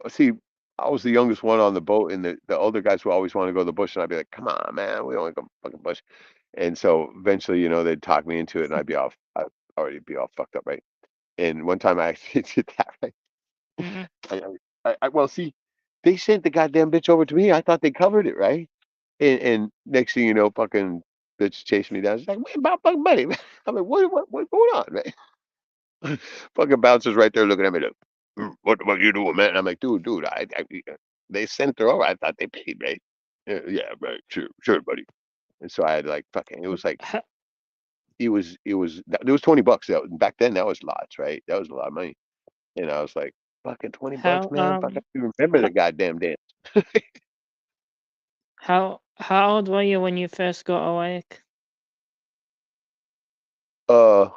see, I was the youngest one on the boat, and the older guys would always want to go to the bush, and I'd be like, "Come on, man, we don't want to go fucking bush." And so eventually, they'd talk me into it, and I'd already be all fucked up, right? And one time I actually did that, right? Mhm. Well, see, they sent the goddamn bitch over to me. I thought they covered it, right? And next thing you know, fucking bitch chasing me down. She's like, "Wait, about fucking buddy." I'm like, what's going on, man? Fucking bouncers right there looking at me like, what the fuck you doing, man? I'm like, dude, they sent her over. I thought they paid, right? Yeah, right, sure, buddy. And so I had like fucking. It was like Ha- it was $20. Back then, that was lots, right? That was a lot of money. And I was like, fucking $20, How man. Fuck, I don't even remember the goddamn dance. how old were you when you first got awake? Uh,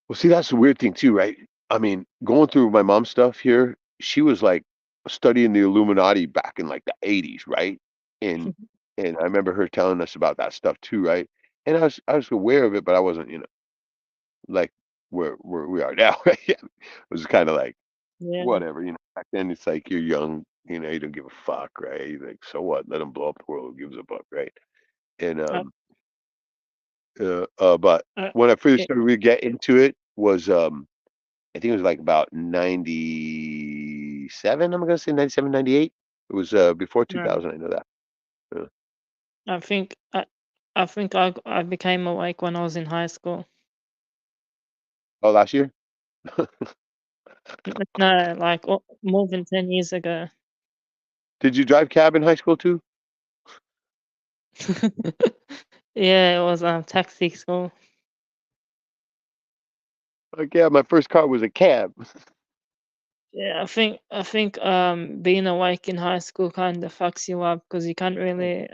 well, see, that's the weird thing too, right? I mean, going through my mom's stuff here, she was like studying the Illuminati back in like the 80s, right? And and I remember her telling us about that stuff too, right? And I was aware of it, but I wasn't, like where we are now, right? It was kind of like Yeah. whatever, Back then, it's like you're young, you don't give a fuck, right? You're like, so what? Let them blow up the world. Who gives a fuck, right? And Uh, but uh, when I first it, started to get into it was I think it was like about 97. I'm gonna say 97, 98. It was before no, 2000. I know that. Uh, I think I became awake when I was in high school. oh, last year. No, like more than 10 years ago. Did you drive cab in high school too? Yeah, it was taxi school. Like, yeah, my first car was a cab. Yeah, I think being awake in high school kind of fucks you up because you can't really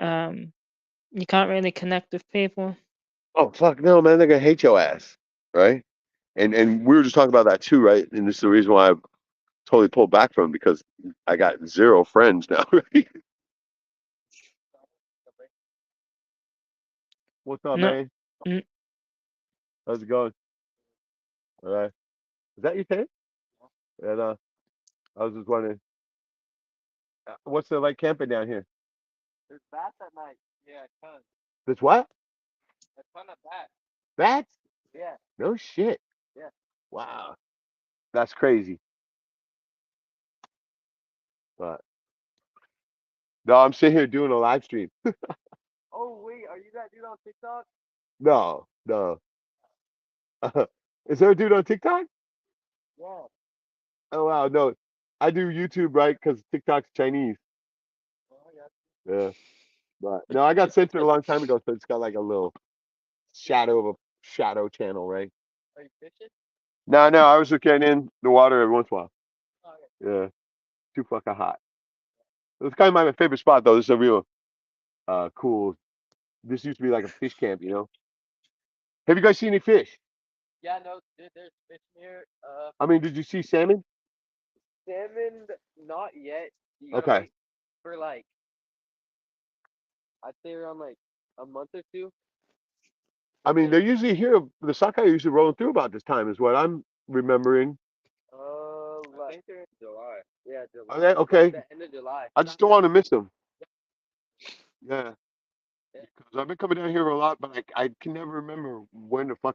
connect with people. Oh fuck no, man! They're gonna hate your ass, right? And we were just talking about that too, right? And this is the reason why I totally pulled back from it, because I got zero friends now. Right? What's up, No, man? n- How's it going? All right. Is that your tent? And I was just wondering, what's it like camping down here? There's bats at night. Yeah, tons. There's what? A ton of bats. Bats? Yeah, No shit. yeah. Wow. That's crazy. But no, I'm sitting here doing a live stream. Oh wait, are you that dude on TikTok? No, no. Is there a dude on TikTok? Yeah. Oh wow, no. I do YouTube, right? Because TikTok's Chinese. Oh, yeah. Yeah. But no, I got censored a long time ago, so it's got like a little shadow of a shadow channel, right? Are you fishing? No, no, I was just getting in the water every once in a while. Oh, yeah. Yeah. Too fucking hot. It's kind of my favorite spot though. This is a real cool. This used to be like a fish camp, you know. Have you guys seen any fish? Yeah, no, dude, there's fish here. I mean, did you see salmon? Salmon, not yet. You gotta Okay. wait for like, I'd say around like a month or two. I mean, they're usually here. The sockeye are usually rolling through about this time, is what I'm remembering. I think they're in July. Yeah, July. Are they? Okay. The end of July. I just don't want to miss them. Yeah. Yeah. Because I've been coming down here a lot, but I can never remember when the fuck.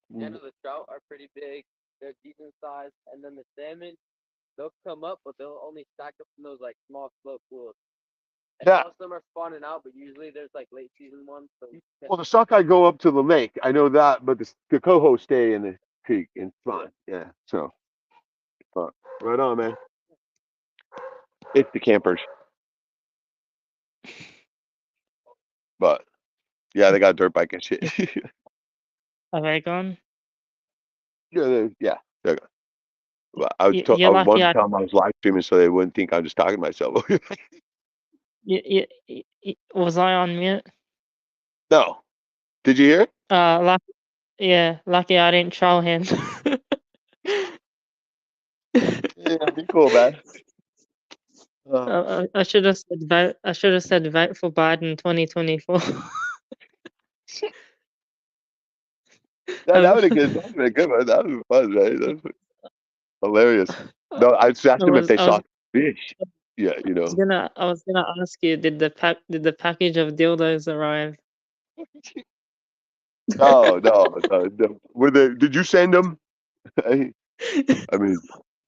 Yeah, no, the trout are pretty big. They're decent size, and then the salmon, they'll come up, but they'll only stack up in those like small slope pools. And Yeah. most of them are spawning out, but usually there's like late season ones. So Well, the sockeye go up to the lake. I know that, but the coho stay in the creek and fun. Yeah. So, but right on, man. It's the campers. But yeah, they got dirt bike and shit. are they gone? Yeah. They're good. Well, I was I You're was lucky wanting to tell them I was live streaming so they wouldn't think I'm just talking to myself. was I on mute? No. Did you hear it? Lucky I didn't troll him. Yeah, be cool, man. I should have said vote. I should have said vote for Biden 2024. That would have good. That would have been a good one. That would have been fun, right? That was hilarious. No, I just asked them if they I was saw fish. Yeah, you know. I was gonna ask you, did the package of dildos arrive? No. Were they? Did you send them? I mean,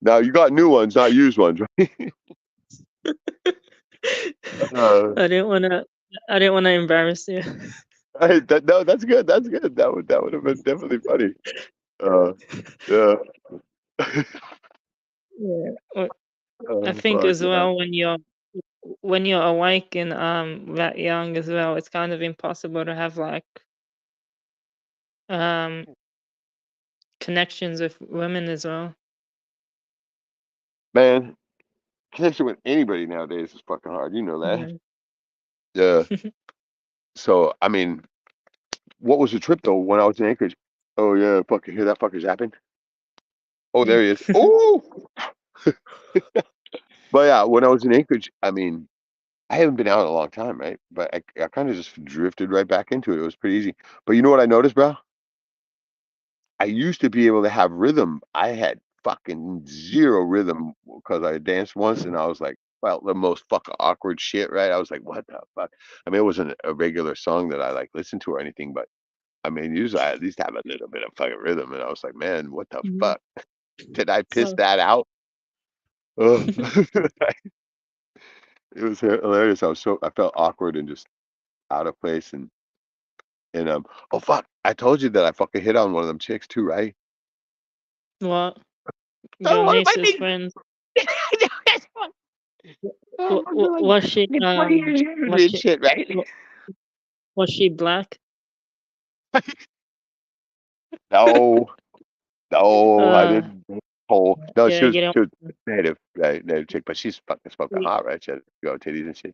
now you got new ones, not used ones, right? Uh, I didn't wanna embarrass you. no, that's good. That's good. That would have been definitely funny. Yeah. Yeah. I Oh, think fuck as yeah. well when you're awake and that young as well, it's kind of impossible to have like um connections with women as well. Man, connection with anybody nowadays is fucking hard. You know that. Yeah. Yeah. So, I mean, what was the trip though when I was in Anchorage? Oh yeah, fucking hear that fucker's happened. Oh, there he is. Oh, but yeah, when I was in Anchorage, I mean, I haven't been out in a long time, right? But I kind of just drifted right back into it. It was pretty easy. But you know what I noticed, bro? I used to be able to have rhythm. I had fucking zero rhythm because I danced once and I was like, felt the most fucking awkward shit, right? I was like, what the fuck? I mean, it wasn't a regular song that I like listened to or anything, but I mean, usually I at least have a little bit of fucking rhythm. And I was like, man, what the Mhm. fuck? Did I piss So that out? Ugh. It was hilarious. I felt awkward and just out of place and oh fuck, I told you that I fucking hit on one of them chicks too, right? What? So Your what if I niece's think? friends? That's what- wa- I'm wa- like Was she fucking 20 years younger was than she shit, right? wa- was she black? No, no, I Uh, didn't. Oh, no, yeah, you she was don't. native, right? Native chick, but she's fucking smoking hot, right? She had go titties and shit.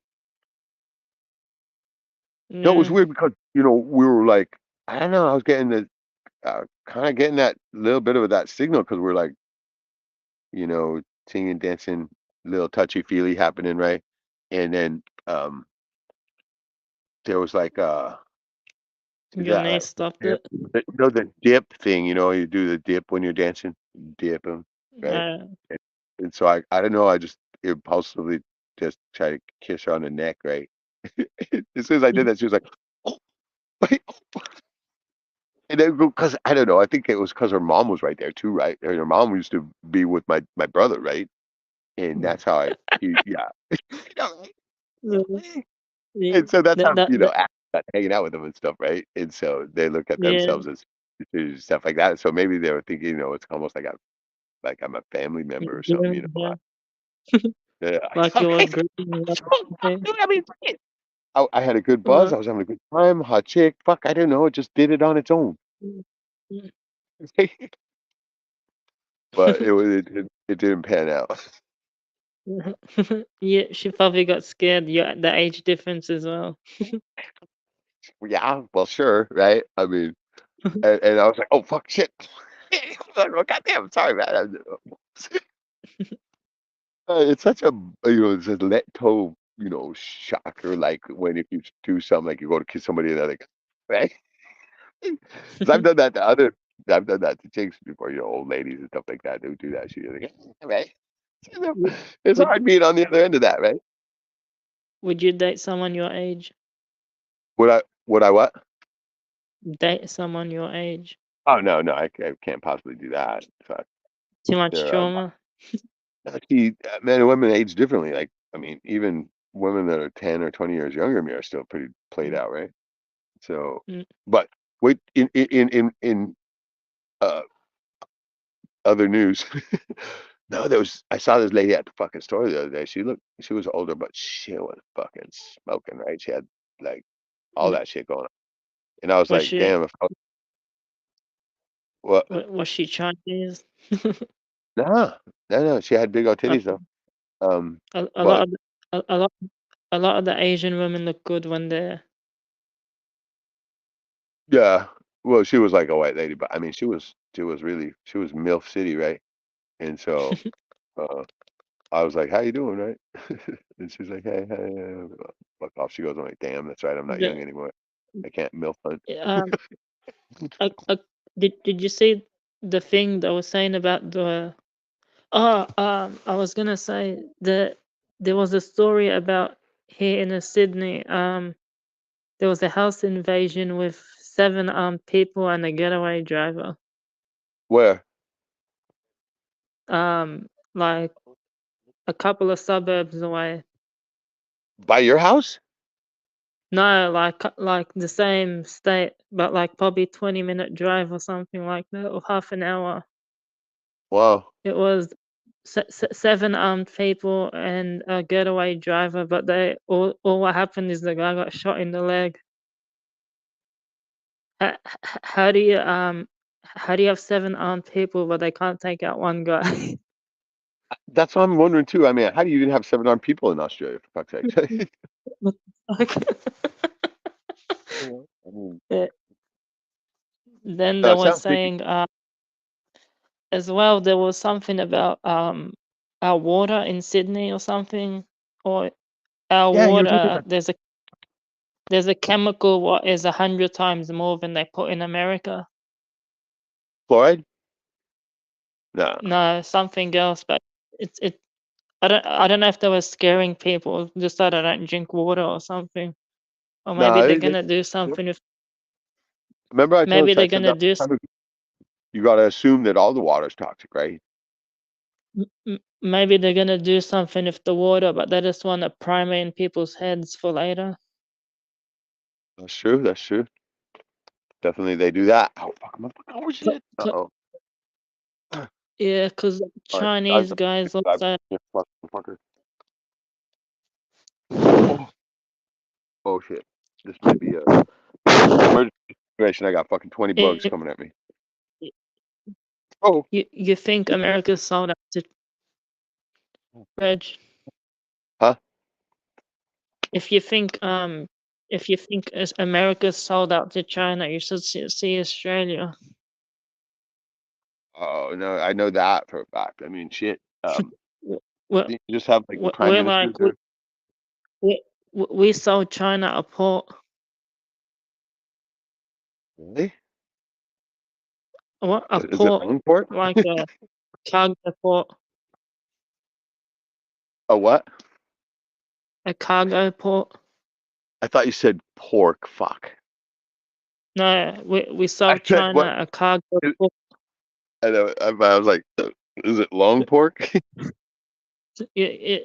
No, it was Yeah, weird because we were like, I don't know, I was getting the kind of getting that little bit of that signal because we're like, singing, dancing, little touchy feely happening, right? And then there was like your that niece stopped dip, it. the dip thing, you do the dip when you're dancing, dip them, right? Uh, And so I don't know, I just impulsively just tried to kiss her on the neck, right? As soon as I did that, she was like, "Oh, wait." And then because I don't know, I think it was because her mom was right there too, right? And her mom used to be with my brother, right? And that's how yeah. You know, right? the, the, And so that's how, that after that, hanging out with them and stuff, right? And so they look at yeah, themselves as stuff like that. So maybe they were thinking, it's almost like I'm a family member or something, yeah, yeah, Yeah. like you were Okay. agreeing with Fuck, something. dude, I mean, shit. I had a good buzz. Uh, I was having a good time. Hot chick. Fuck, I didn't know. It just did it on its own. But it didn't pan out. yeah, she probably got scared. Yeah, the age difference as well. Yeah, well, sure, right? I mean, and I was like, oh fuck, shit. Like, well, goddamn, sorry, man. It's such a it's a let go, shocker. Like when if you do something, like you go to kiss somebody and they're like, right? Because I've done that to chicks before, old ladies and stuff like that. They would do that. She's like, right? would, It's would hard being on the other end of that, right? would you date someone your age? Would I what? Date someone your age? Oh no, no, I can't possibly do that. Fuck. Too much They're trauma? actually, men and women age differently. Like, I mean, even women that are 10 or 20 years younger than me are still pretty played out, right? So, Mm, but wait, in uh other news, no, I saw this lady at the fucking store the other day. She was older, but she was fucking smoking, right? She had like all mm. that shit going on, and I was Was like, she damn, what? was she Chinese? Nah, no, she had big old Uh, titties though. a lot But of a lot of the Asian women look good when they're yeah, well, she was like a white lady, but I mean, she was MILF City, right? And so uh, I was like, "How you doing, right?" And she's like, "Hey, hey, fuck off." She goes, "I'm like, damn, that's right. I'm not young the anymore. I can't MILF hunt." um did you see the thing that I was saying about the I was gonna say that there was a story about here in Sydney. There was a house invasion with 7 armed people and a getaway driver. Where? Like a couple of suburbs away. By your house? No, like the same state, but like probably 20-minute drive or something like that, or half an hour. Wow. It was 7 armed people and a getaway driver, but they all what happened is the guy got shot in the leg. H- How do you have 7 armed people but they can't take out one guy? That's what I'm wondering too. I mean, how do you even have 7 armed people in Australia, for fuck's sake? What the fuck? I mean, Yeah. Then they it were sounds freaky. saying as well there was something about our water in Sydney or something, or our Yeah, you were talking water about there's a chemical what is 100 times more than they put in America. fluoride. No, No, something else, but it I don't know if they were scaring people just so they don't drink water or something. Or maybe no. they're gonna do something if Remember, I told maybe they're Chechen gonna that do you got to assume that all the water is toxic, right? maybe they're gonna do something with the water, but they just want to prime it in people's heads for later. That's true. That's true. Definitely, they do that. Oh fuck! Oh shit! Uh Co- oh. Yeah, because All right, Chinese guys also. fucker. Oh shit! This might be a emergency situation. I got fucking 20 bugs If coming at me. Oh, you think America's sold out to Reg? huh? If you think America's sold out to China, you should see Australia. Oh no, I know that for a fact. I mean, shit. We're, You just have like the prime we're ministers like there. we sold China a port. Really? What a Is it port? Longport? Like a cargo port. A what? A cargo port. I thought you said pork. Fuck. No, we I sold said what? China a cargo Is- port. I know. I was like, is it long pork? You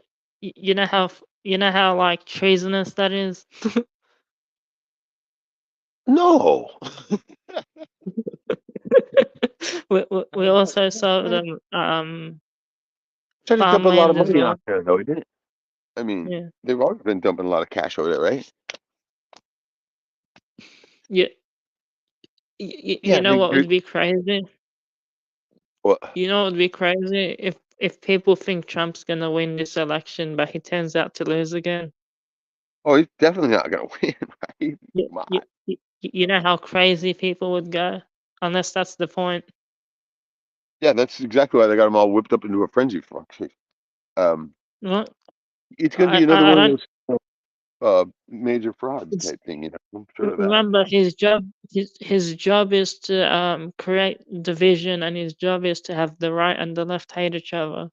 know how like treasonous that is. No. we also sold them Trying to dump a lot of farmland as money well. out there, though, isn't it? I mean, Yeah. they've always been dumping a lot of cash over there, right? You, Yeah, you know what would be crazy? Well, You know what would be crazy if people think Trump's gonna win this election, but he turns out to lose again. oh, he's definitely not gonna win, right? You, Come you, on. you know how crazy people would go, unless that's the point. Yeah, that's exactly why they got him all whipped up into a frenzy. For fuck's sake. What? It's gonna be another I one of don't those major fraud type thing, you know. I'm sure of that. remember his job is to create division, and his job is to have the right and the left hate each other.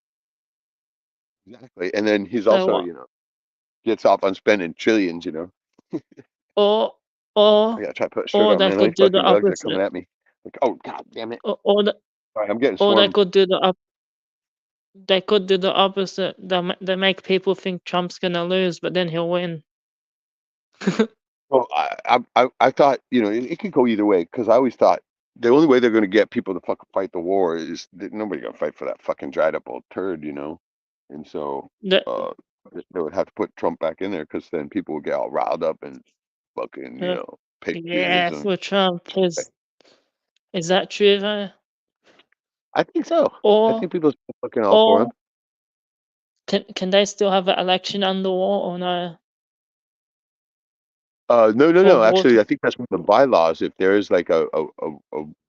Exactly. And then he's So also, what? you know, gets off on spending trillions, you know. Or I or gotta try to put a shirt or on, they man. All could these do the fucking bugs are coming opposite. at me. Like, oh god damn it. Or All right, I'm getting or they swarmed. could do the they could do the opposite. They make people think Trump's gonna lose, but then he'll win. Well, I thought, you know, it could go either way because I always thought the only way they're going to get people to fucking fight the war is that nobody gonna fight for that fucking dried up old turd, you know. And so The, they would have to put Trump back in there because then people would get all riled up and fucking, you uh, know, yeah, patriotism. for Trump is that true though? I think so. I Or think people are fucking all for him. or can they still have an election under war or no? Or No. war? Actually, I think that's one of the bylaws. If there is like a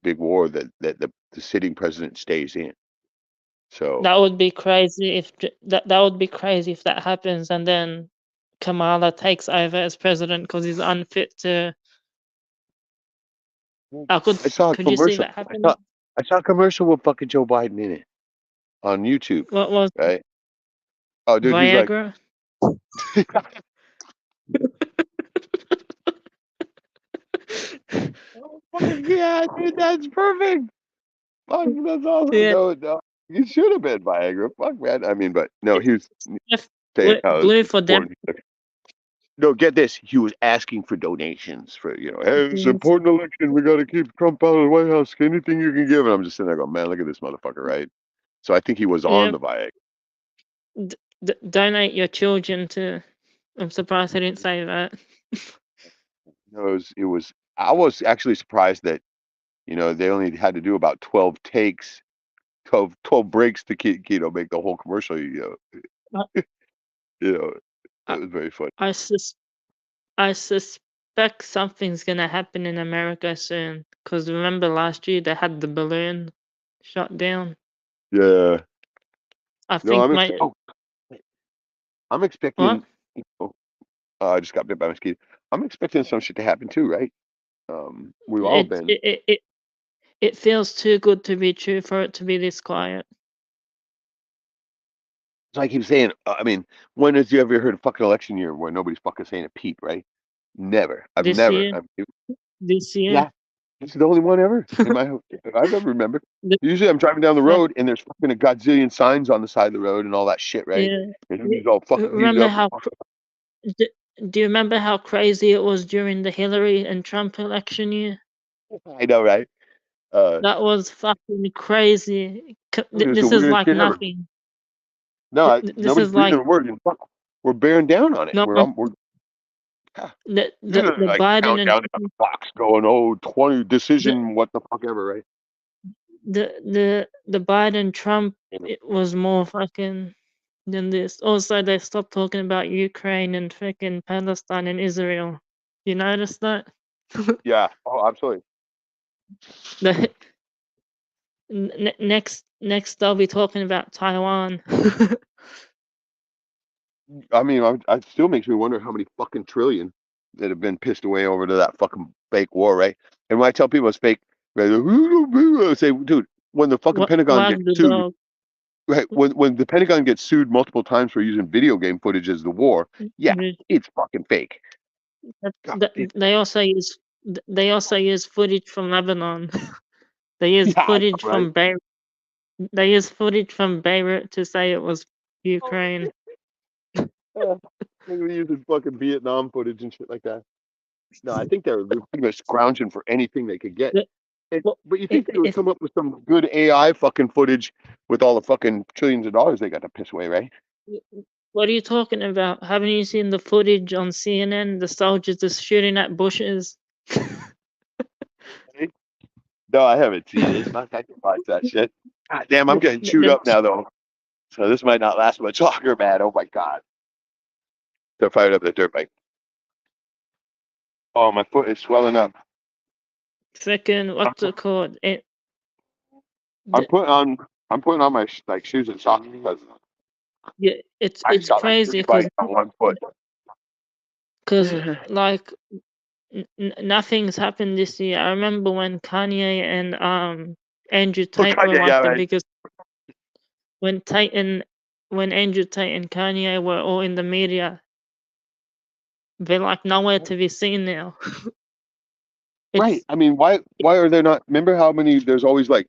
big war, that the sitting president stays in. So That would be crazy if that would be crazy if that happens, and then Kamala takes over as president because he's unfit to. I saw a Could you see commercial. that happening? I saw a commercial with fucking Joe Biden in it on YouTube, What was right? Oh, dude, he's like, Viagra? oh, fucking yeah, dude, that's perfect. Fuck, that's awesome. Yeah, No, he should have been Viagra. Fuck, man. I mean, but no, he was saying how blue it's for them. important. No, get this. He was asking for donations for, you know, hey, it's an important election. We got to keep Trump out of the White House. Anything you can give. And I'm just sitting there going, man, look at this motherfucker, right? So I think he was on Yeah, the Viagra. donate your children to. I'm surprised I didn't say that. No, I was actually surprised that, you know, they only had to do about 12 takes, 12 breaks to you know, make the whole commercial, Uh, you know, I, it was very funny. I suspect something's gonna happen in America soon. Cause remember last year they had the balloon shot down. Yeah. I No, think my I'm what? expecting, you know, I just got bit by a mosquito. I'm expecting some shit to happen too, right? We've all It been. it it it, it feels too good to be true for it to be this quiet. So I keep saying, I mean, when have you ever heard a fucking election year where nobody's fucking saying a peep, right? Never. I've This never. year, this year, Yeah, this is the only one ever in my I've ever remembered. the, Usually, I'm driving down the like road and there's fucking a gazillion signs on the side of the road and all that shit, right? yeah. And he's all fucking heated Remember up. how? Do, do you remember how crazy it was during the Hillary and Trump election year? I know, right? That was fucking crazy. It was the This is weirdest like shit ever. nothing. No, This nobody's is like breathing a word. And fuck, we're bearing down on it. no We're yeah. These are the like Biden and countdown on the clocks going, 20 decision, what the fuck ever, right? the Biden Trump, it was more fucking than this. Also, they stopped talking about Ukraine and freaking Palestine and Israel. You notice that? Yeah. Oh, absolutely. The next they'll be talking about Taiwan. I mean, it still makes me wonder how many fucking trillion that have been pissed away over to that fucking fake war, right? And when I tell people it's fake, they say, dude, when the fucking Pentagon Wag gets the sued, dog. right? When the Pentagon gets sued multiple times for using video game footage as the war, yeah, it's fucking fake. God, They also use footage from Lebanon. They use yeah, footage right. from Beirut. They use footage from Beirut to say it was Ukraine. They're using fucking Vietnam footage and shit like that. No, I think they're pretty much scrounging for anything they could get. Well, But you think they would if come up with some good AI fucking footage with all the fucking trillions of dollars they got to piss away, right? what are you talking about? Haven't you seen the footage on CNN? The soldiers just shooting at bushes. No, I haven't seen it. Fuck, I can watch that shit. God damn, I'm getting chewed The- up now though. So this might not last much longer, man. Oh my god. They're fired up the dirt bike. Oh, my foot is swelling up. Second, what's it called? I'm putting on my shoes and socks because Yeah, I it's got like crazy 3 bites on one foot. because like nothing's happened this year. I remember when Kanye and Andrew Tate were Okay, like yeah, the right. biggest. When Andrew Tate and Kanye were all in the media, they're like nowhere to be seen now. Right. It's I mean, why are there not? Remember how many? There's always like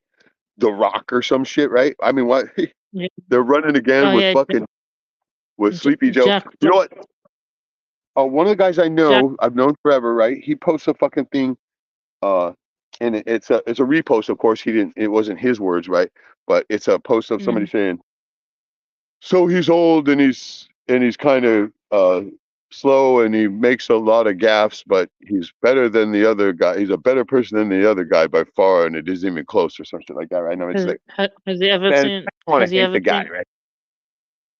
The Rock or some shit, right? I mean, why yeah, they're running again oh with yeah, fucking with Sleepy Joe? Jack You know Black. what? One of the guys I Jack. know, I've known forever, right? He posts a fucking thing, uh, and it's a repost. Of course, he didn't. It wasn't his words, right? But it's a post of somebody Mm, saying, "So he's old and he's kind of slow and he makes a lot of gaffes, but he's better than the other guy. He's a better person than the other guy by far, and it isn't even close or something like that, right?" I it's like, has he ever man, seen? I want Has to he hate ever the guy, seen? right?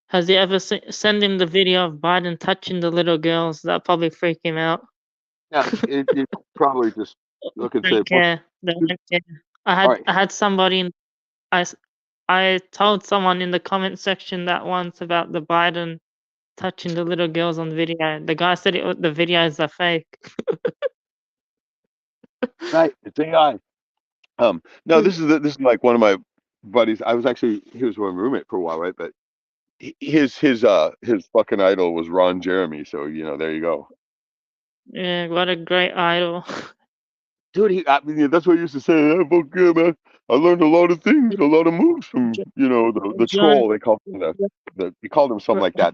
Has he ever send him the video of Biden touching the little girls? That probably freak him out. Yeah, it probably just look and They say, don't "What?" care. They don't care. All right, I had somebody in, I s- I told someone in the comment section that once about the Biden touching the little girls on video. The guy said the videos are fake. right, it's AI. No, this is like one of my buddies. I was actually he was my roommate for a while, right? But his fucking idol was Ron Jeremy, so there you go. Yeah, what a great idol. Dude, I mean, that's what he used to say. "Yeah, fuck yeah, man. I learned a lot of things, a lot of moves from, Jo- the John, troll." They called him he called him something like that.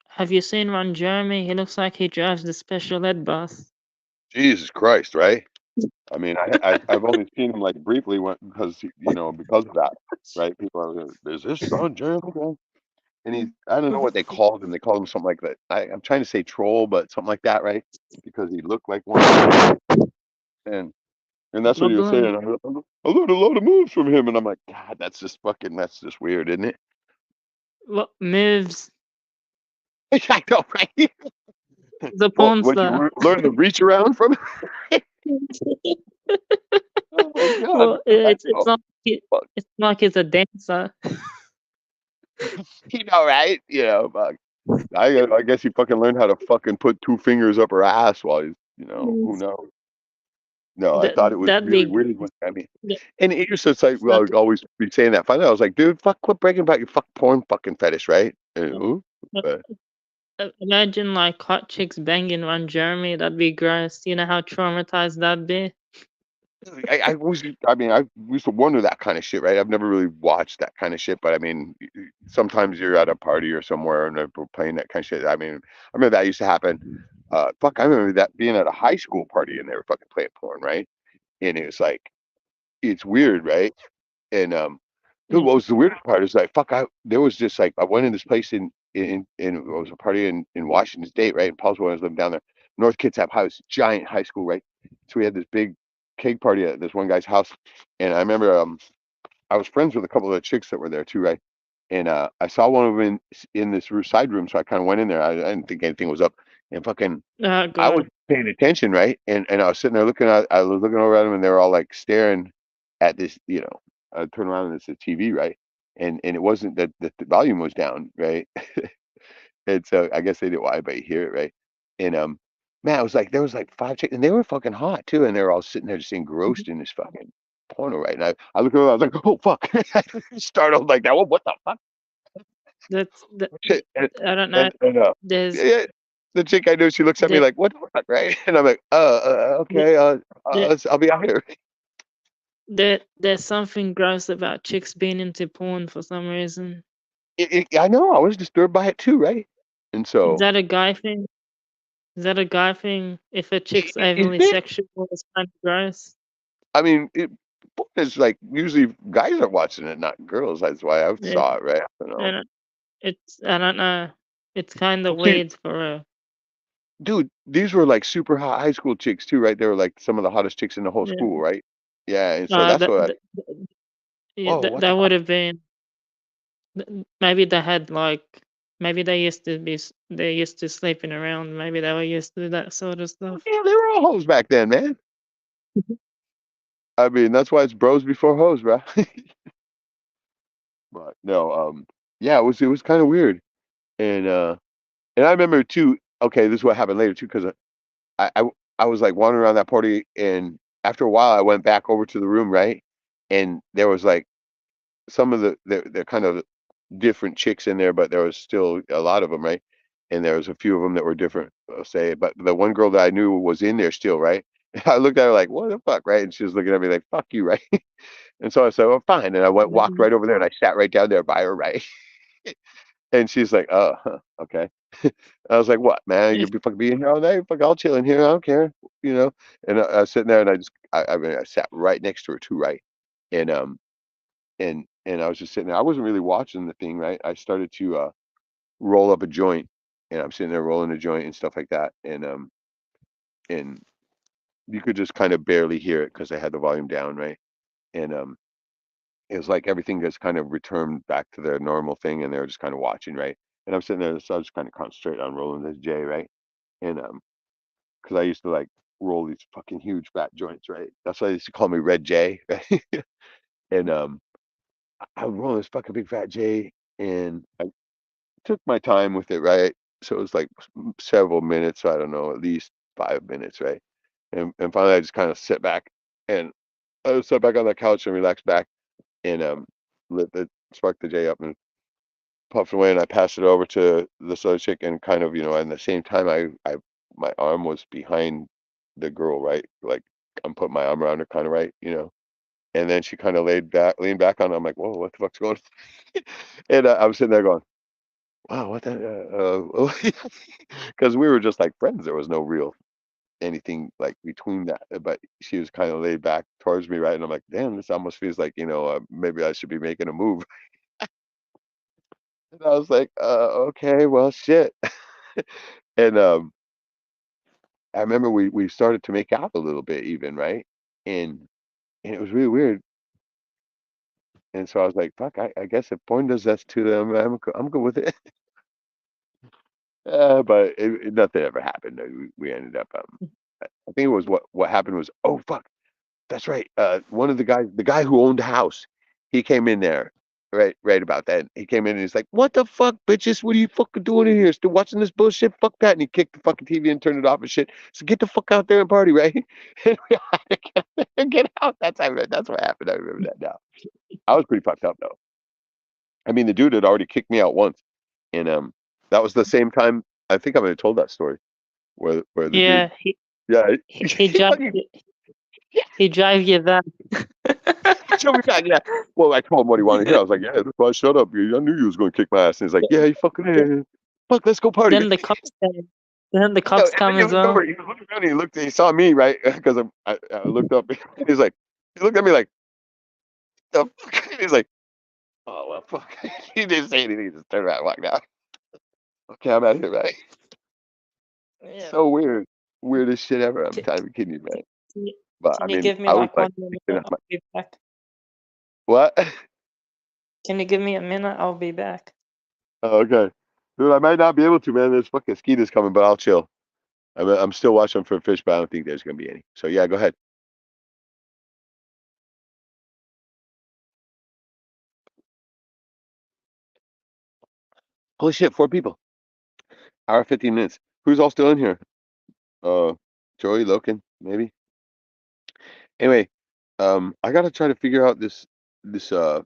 Have you seen Ron Jeremy? He looks like he drives the special ed bus. Jesus Christ, right? I mean, I've only seen him like briefly because because of that, right? People are like, "Is this Ron Jeremy guy?" And I don't know what they called him. They called him something like that. I'm trying to say troll, but something like that, right? Because he looked like one. And that's what he was saying. I learned a lot of moves from him, and I'm like, God, that's just weird, isn't it? What moves? I know, right? The Well, porn would star. you learn to reach around from it? Oh my God! Well, it's Oh, not fuck. it's not like he's a dancer. Right? But I guess he fucking learned how to fucking put 2 fingers up her ass while he's, who knows? No, I That thought it was that'd really be weird. I mean, that, and it used to like, well, that, I'd always be saying that. Finally, I was like, dude, fuck, quit bragging about your fuck porn fucking fetish, right? But imagine like hot chicks banging Ron Jeremy. That'd be gross. You know how traumatized that'd be. I used to wonder that kind of shit, right? I've never really watched that kind of shit, but I mean, sometimes you're at a party or somewhere and they're playing that kind of shit. I mean, I remember that used to happen. I remember that being at a high school party and they were fucking playing porn, right? and it's like it's weird, right? And dude, Yeah. what was the weirdest part is like, fuck, there was just like I went in this place in it was a party in Washington State, right? And Paul's was living down there. North Kitsap House, giant high school, right? So we had this big cake party at this one guy's house, and I remember I was friends with a couple of the chicks that were there too, right? And I saw one of them in this side room, so I kind of went in there. I didn't think anything was up, and fucking Oh I was God. paying attention, right? And I was sitting there looking at, I was looking over at them, and they were all like staring at this, I turned around and it's a TV, right? And it wasn't that the volume was down, right? And so I guess they didn't want anybody to hear it, right? And man, it was like there was like five chicks, and they were fucking hot too, and they were all sitting there just engrossed in this fucking porno, right? And I looked over, I was like, oh fuck, startled like that. What the fuck? That's Shit. I don't know. And There's yeah, the chick I knew, she looks at me there, like, what the fuck, right? And I'm like, there, okay, there, I'll be out here. there's something gross about chicks being into porn for some reason. I know, I was disturbed by it too, right? And Is so, that a guy thing? Is that a guy thing? If a chick's is overly it? sexual, it's kind of gross. I mean, it's like usually guys are watching it, not girls. That's why I Yeah, saw it, right? I don't know. and I don't know. It's kind of See, weird for a dude, these were like super hot high school chicks too, right? They were like some of the hottest chicks in the whole yeah. school, right? Yeah, and so that's what. Yeah, Whoa, what that the would fuck? have been maybe they had like maybe they used to sleeping around. Maybe they were used to that sort of stuff. Yeah, they were all hoes back then, man. I mean, that's why it's bros before hoes, bro. But no, yeah, it was kind of weird, and I remember too. Okay, this is what happened later too, because I, I I was like wandering around that party, and after a while, I went back over to the room, right, and there was like some of the kind of different chicks in there, but there was still a lot of them, right, and there was a few of them that were different, I'll say, but the one girl that I knew was in there still, right. I looked at her like, what the fuck, right, and she was looking at me like, fuck you, right. And so I said, well, fine, and I walked right over there, and I sat right down there by her, right. And she's like, "Oh, huh, okay." I was like, "What, man? If You'll be fucking being here all day? Fuck, I'll chill in here. I don't care, you know." And I was sitting there, and I mean, I sat right next to her too, right? And and I was just sitting there. I wasn't really watching the thing, right? I started to roll up a joint, and I'm sitting there rolling a joint and stuff like that, and you could just kind of barely hear it because I had the volume down, right? And it was like everything just kind of returned back to their normal thing, and they were just kind of watching, right? And I'm sitting there, so I was just kind of concentrate on rolling this J, right? And because I used to like roll these fucking huge fat joints, right? That's why they used to call me Red J, right? And I would roll this fucking big fat J, and I took my time with it, right? So it was like several minutes, so I don't know, at least 5 minutes, right? And finally, I just kind of sit back, and I would sit back on the couch and relax back, and lit the spark the J up and puffed away, and I passed it over to this other chick, and kind of, and the same time, I my arm was behind the girl, right? Like I'm putting my arm around her, kind of, right, and then she kind of leaned back on it. I'm like, whoa, what the fuck's going on? And I was sitting there going, wow, what the, because we were just like friends. There was no real anything like between that, but she was kind of laid back towards me, right? And I'm like, damn, this almost feels like, maybe I should be making a move. And I was like, okay, well, shit. And I remember we started to make out a little bit even, right? And it was really weird. And so I was like, fuck, I guess if porn does that to them, I'm good with it. But nothing ever happened. We ended up, I think it was what happened was, oh fuck, that's right. One of the guy who owned the house, he came in there, right about that. He came in and he's like, "What the fuck, bitches? What are you fucking doing in here? Still watching this bullshit? Fuck that!" And he kicked the fucking TV and turned it off and shit. So get the fuck out there and party, right? And we had to get there and get out. That's what happened. I remember that now. I was pretty fucked up though. I mean, the dude had already kicked me out once, and that was the same time. I think I might have told that story where the dude, yeah, yeah, he he drive fucking he drive you back. show me back, yeah. Well, I told him what he wanted to hear. I was like, yeah, that's why, shut up. I knew you was going to kick my ass. And he's like, yeah, you fucking, fuck, let's go party. Then the cops came. Then the No, cops and come then he as looked well. over. He was looking around. And he looked. He saw me, right? Because I looked up. He's like, he looked at me like, the fuck? He's like, oh well, fuck. He didn't say anything. He just turned around and walked out. Okay, I'm out of here, right? Yeah. So weird. Weirdest shit ever. I'm Can, not even kidding you, man. can you, But I can you mean, give me I was like like, 1 minute? thinking of I'll be back. what? Can you give me a minute? I'll be back. Oh, okay. Dude, I might not be able to, man. There's fucking mosquitoes coming, but I'll chill. I'm still watching for fish, but I don't think there's gonna be any. So yeah, go ahead. Holy shit, 4 people. Hour 15 minutes. Who's all still in here? Joey, Loken, maybe. Anyway, I gotta try to figure out this StreamYard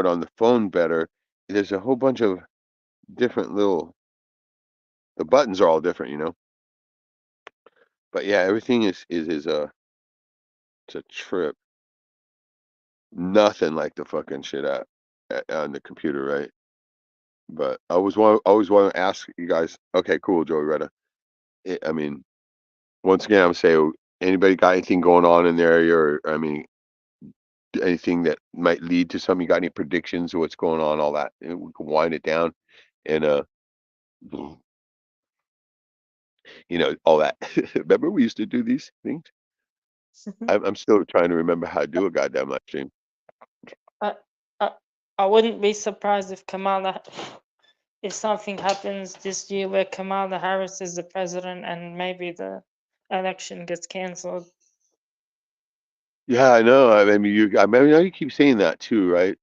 on the phone better. There's a whole bunch of different the buttons are all different, you know. But yeah, everything is it's a trip. Nothing like the fucking shit on the computer, right? But I always want to ask you guys. Okay, cool, Joey Retta. I mean, once again, I'm saying, anybody got anything going on in their area, or I mean, anything that might lead to something? You got any predictions of what's going on? All that, and we can wind it down, and all that. Remember, we used to do these things. I'm still trying to remember how to do a goddamn live stream. I, I, I wouldn't be surprised if something happens this year where Kamala Harris is the president and maybe the election gets cancelled. Yeah, I know. I know you keep saying that too, right?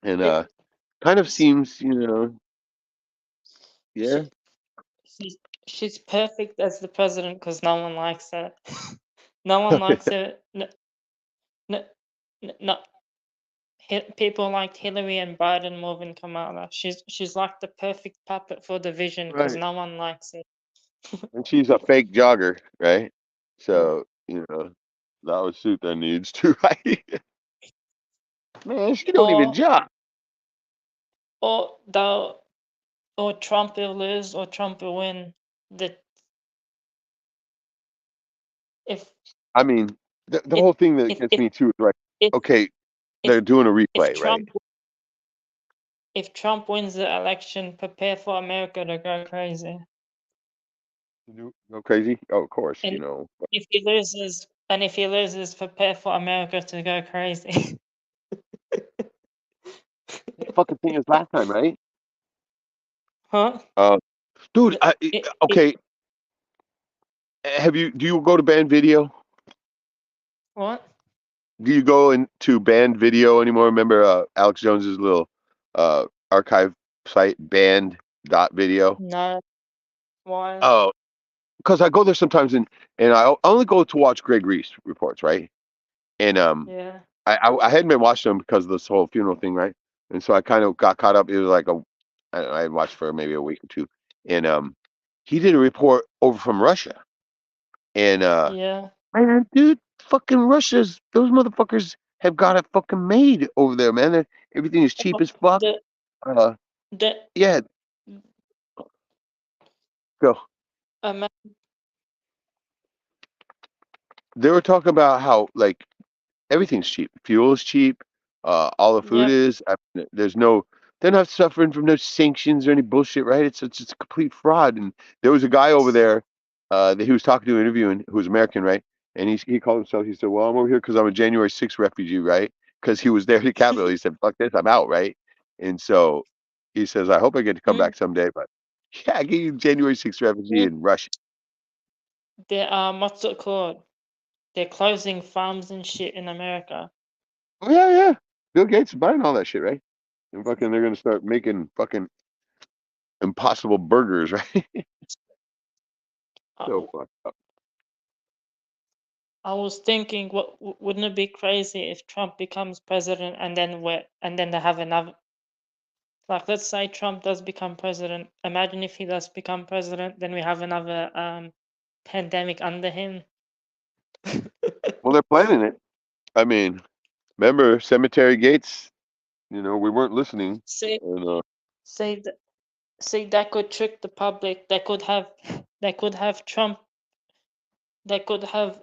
And It, kind of it's- seems, yeah. she, she's, she's perfect as the president because no one likes her. No one likes her. No, no, no, people liked Hillary and Biden more than Kamala. She's like the perfect puppet for the vision because Right. no one likes it. And she's a fake jogger, right? Yeah. So, that would suit their needs too, right? Man, she don't even Or jog. or they'll or Trump will lose or Trump will win. That if I mean, the if whole thing that if gets if me too is like, if okay, if, they're doing a if replay, right? Trump if Trump wins the election, prepare for America to go crazy. Go crazy? Oh, of course, And if he loses, prepare for America to go crazy. The fucking thing is last time, right? Huh? Dude, It okay. Do you go to band video? what? Do you go into band video anymore? Remember Alex Jones's little archive site, band.video? No. Why? Oh, because I go there sometimes and I only go to watch Greg Reese reports, right? And Yeah. I hadn't been watching them because of this whole funeral thing, right? And so I kind of got caught up. It was like I don't know, I had watched for maybe a week or two, and he did a report over from Russia, and Yeah. man, dude, fucking those motherfuckers have got it fucking made over there, man. Everything is cheap as fuck. The Uh, the yeah, go. um, They were talking about how like everything's cheap. Fuel is cheap. All the food yeah. is. They're not suffering from no sanctions or any bullshit, right? It's just a complete fraud. And there was a guy over there that he was talking to, interviewing, who was American, right? And he called himself. He said, "Well, I'm over here because I'm a January 6th refugee, right? Because he was there at the Capitol." He said, "Fuck this, I'm out, right?" And so he says, "I hope I get to come Mm, back someday." But yeah, I get you January 6th refugee mm. in Russia. They're what's it called? They're closing farms and shit in America. Oh yeah, yeah. Bill Gates is buying all that shit, right? And fucking, they're gonna start making fucking impossible burgers, right? I, So fucked up. I was thinking, wouldn't it be crazy if Trump becomes president and then they have another, like, let's say Trump does become president. Imagine if he does become president, then we have another pandemic under him. Well, they're planning it. I mean, remember Cemetery Gates? We weren't listening, See, and see, See, that could trick the public. They could have Trump. They could have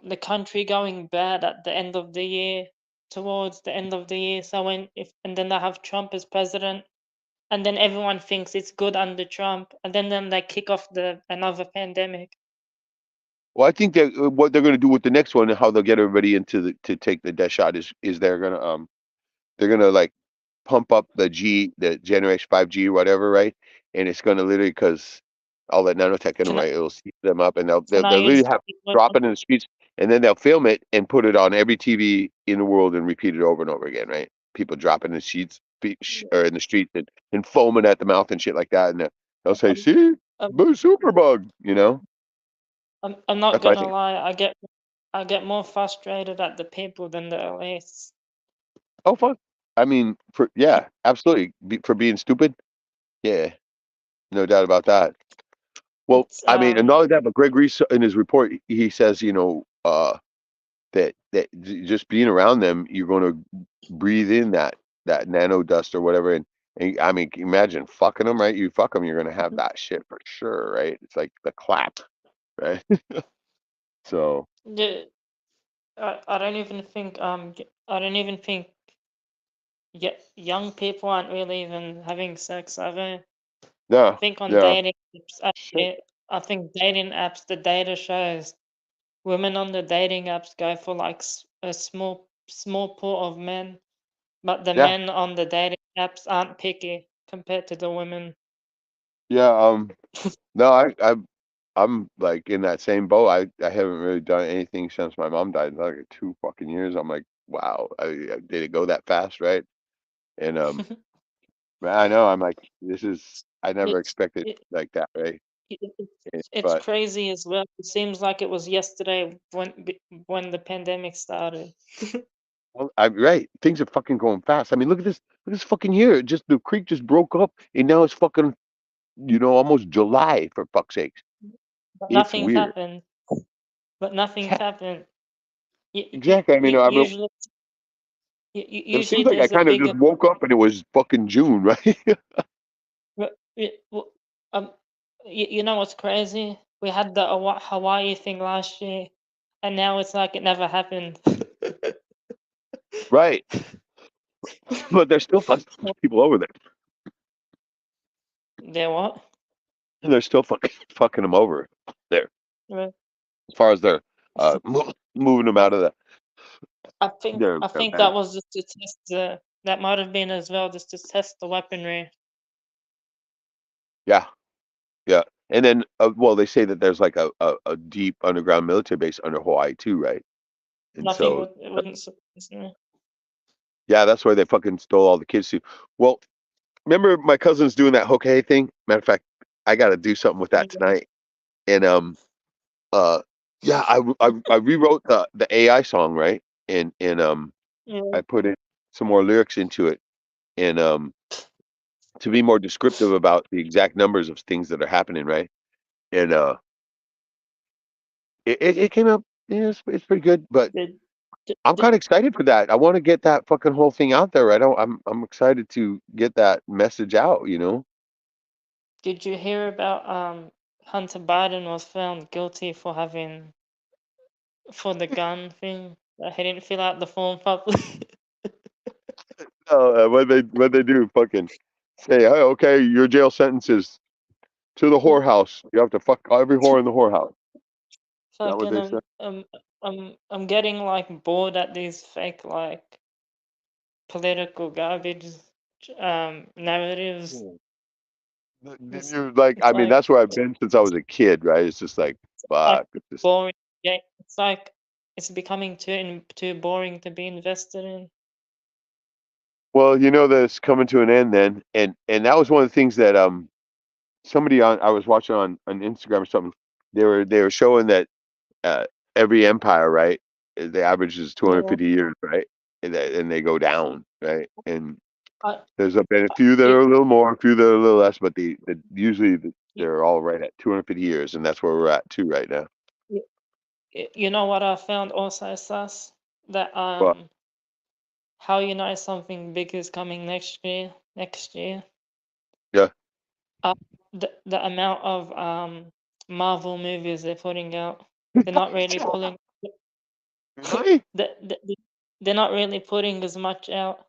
the country going bad at the end of the year, towards the end of the year. So and then they have Trump as president, and then everyone thinks it's good under Trump, and then they kick off another pandemic. Well, I think that what they're going to do with the next one and how they'll get everybody to take the death shot is they're gonna like pump up the generation 5G or whatever, right? And it's gonna literally because all that nanotech in them, Can I right? It'll speed them up, and they'll can they'll, I they'll use literally have the word drop it in the streets, and then they'll film it and put it on every TV in the world and repeat it over and over again, right? People dropping in the sheets or in the streets and foaming at the mouth and shit like that, and they'll say, um, "See, um, super bug," you know? I'm not That's what I gonna think. lie. I get more frustrated at the people than the elites. Oh, fuck. I mean, absolutely. For being stupid, yeah, no doubt about that. Well, It's I mean, and not only that, but Greg Reese in his report, he says, that just being around them, you're going to breathe in that nano dust or whatever, and I mean, can you imagine fucking them, right? You fuck them, you're going to have that shit for sure, right? It's like the clap, right? So the I don't even think I don't even think young people aren't really even having sex. I yeah, think on yeah, dating apps, shit, I think dating apps, the data shows women on the dating apps go for like a small pool of men, but the yeah, men on the dating apps aren't picky compared to the women. yeah. No, I'm like in that same boat. I haven't really done anything since my mom died in like 2 fucking years. I'm like, wow, did it go that fast, right? And man, I know. I'm like, I never it's expected it, like that, right? it's But crazy as well. It seems like it was yesterday when the pandemic started. well, I'm right. Things are fucking going fast. I mean, look at this. Look at this fucking year. Just the creek just broke up, and now it's fucking, almost July for fuck's sakes. But It's nothing's weird. happened. But nothing's Yeah, happened. exactly. I mean, it seems Usually like I there's a kind of bigger. just woke up and it was fucking June, right? Well, um, you know what's crazy? We had the Hawaii thing last year, and now it's like it never happened. Right. But there's still fucking people over there. There what? And they're still fucking them over there. Well, As far as they're moving them out of I their think that land. was just to test that might have been as well just to test the weaponry. Yeah, yeah. And then, well, they say that there's like a deep underground military base under Hawaii too, right? And so, It wouldn't surprise me. yeah, that's where they fucking stole all the kids to. Well, remember my cousin's doing that Hokkaido thing? Matter of fact, I got to do something with that Yeah, tonight. And uh, yeah, I rewrote the AI song, right? And yeah. I put in some more lyrics into it, and to be more descriptive about the exact numbers of things that are happening, right? And it came up. Yeah, it's pretty good, but Did, did, I'm did kind of excited for that. I want to get that fucking whole thing out there. I'm excited to get that message out. did you hear about Hunter Biden was found guilty for the gun thing? That he didn't fill out the form properly. What they do, fucking say, hey, okay, your jail sentence is to the whorehouse. You have to fuck every whore in the whorehouse. Is that what Fucking they said? I'm getting like bored at these fake like political garbage narratives. Hmm. It's You're like, it's I mean, like that's where I've been since I was a kid, right? It's just like, like fuck. It's just, boring. Yeah, it's like it's becoming too boring to be invested in. well, that it's coming to an end then, and that was one of the things that somebody I was watching on Instagram or something. They were showing that uh, every empire, right? The average is Yeah. 250 years, right? And they go down, right? And I, there's been a few that you, are a little more, a few that are a little less, but usually you, they're all right at 250 years, and that's where we're at too right now. you know what I found also sus? That But how you know something big is coming next year? Next year. yeah, The amount of Marvel movies they're putting out, they're not really pulling. Really? They're not really putting as much out.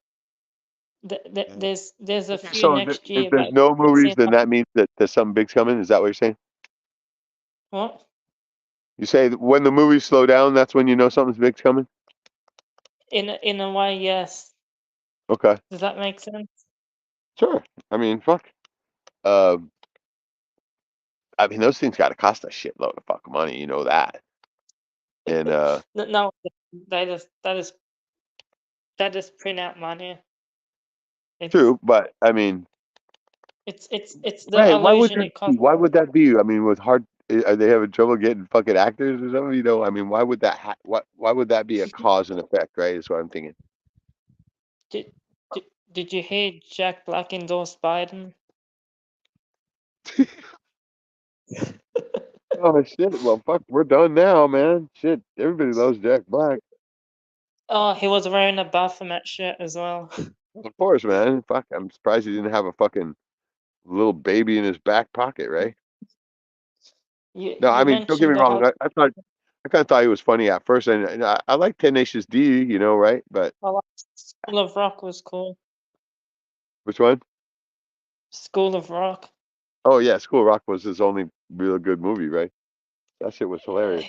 There's a few So next if year, there's but no it movies, seems then like that means that there's something big's coming. Is that what you're saying? what? You say that when the movies slow down, that's when you know something's big's coming. In a way, yes. Okay, Does that make sense? sure. I mean, fuck. I mean, those things got to cost a shitload of fucking money. You know that. And No, they just print out money. It's true, but I mean, it's the right? Why would illusion that it be? costs. Why would that be? I mean, with hard, are they having trouble getting fucking actors or something? You know, I mean, why would that? Why would that be a cause and effect? Right? Is what I'm thinking. Did, did, did you hear Jack Black endorsed Biden? Oh shit! Well, fuck, we're done now, man. Shit, everybody loves Jack Black. Oh, he was wearing a Baphomet shirt as well. Of course, man. Fuck, I'm surprised he didn't have a fucking little baby in his back pocket, right? No, I You mean, don't get me mentioned the wrong. I thought I kind of thought he was funny at first, and I like Tenacious D, you know, right? But School of Rock was cool. which one? School of Rock. Oh yeah, School of Rock was his only real good movie, right? That shit was hilarious.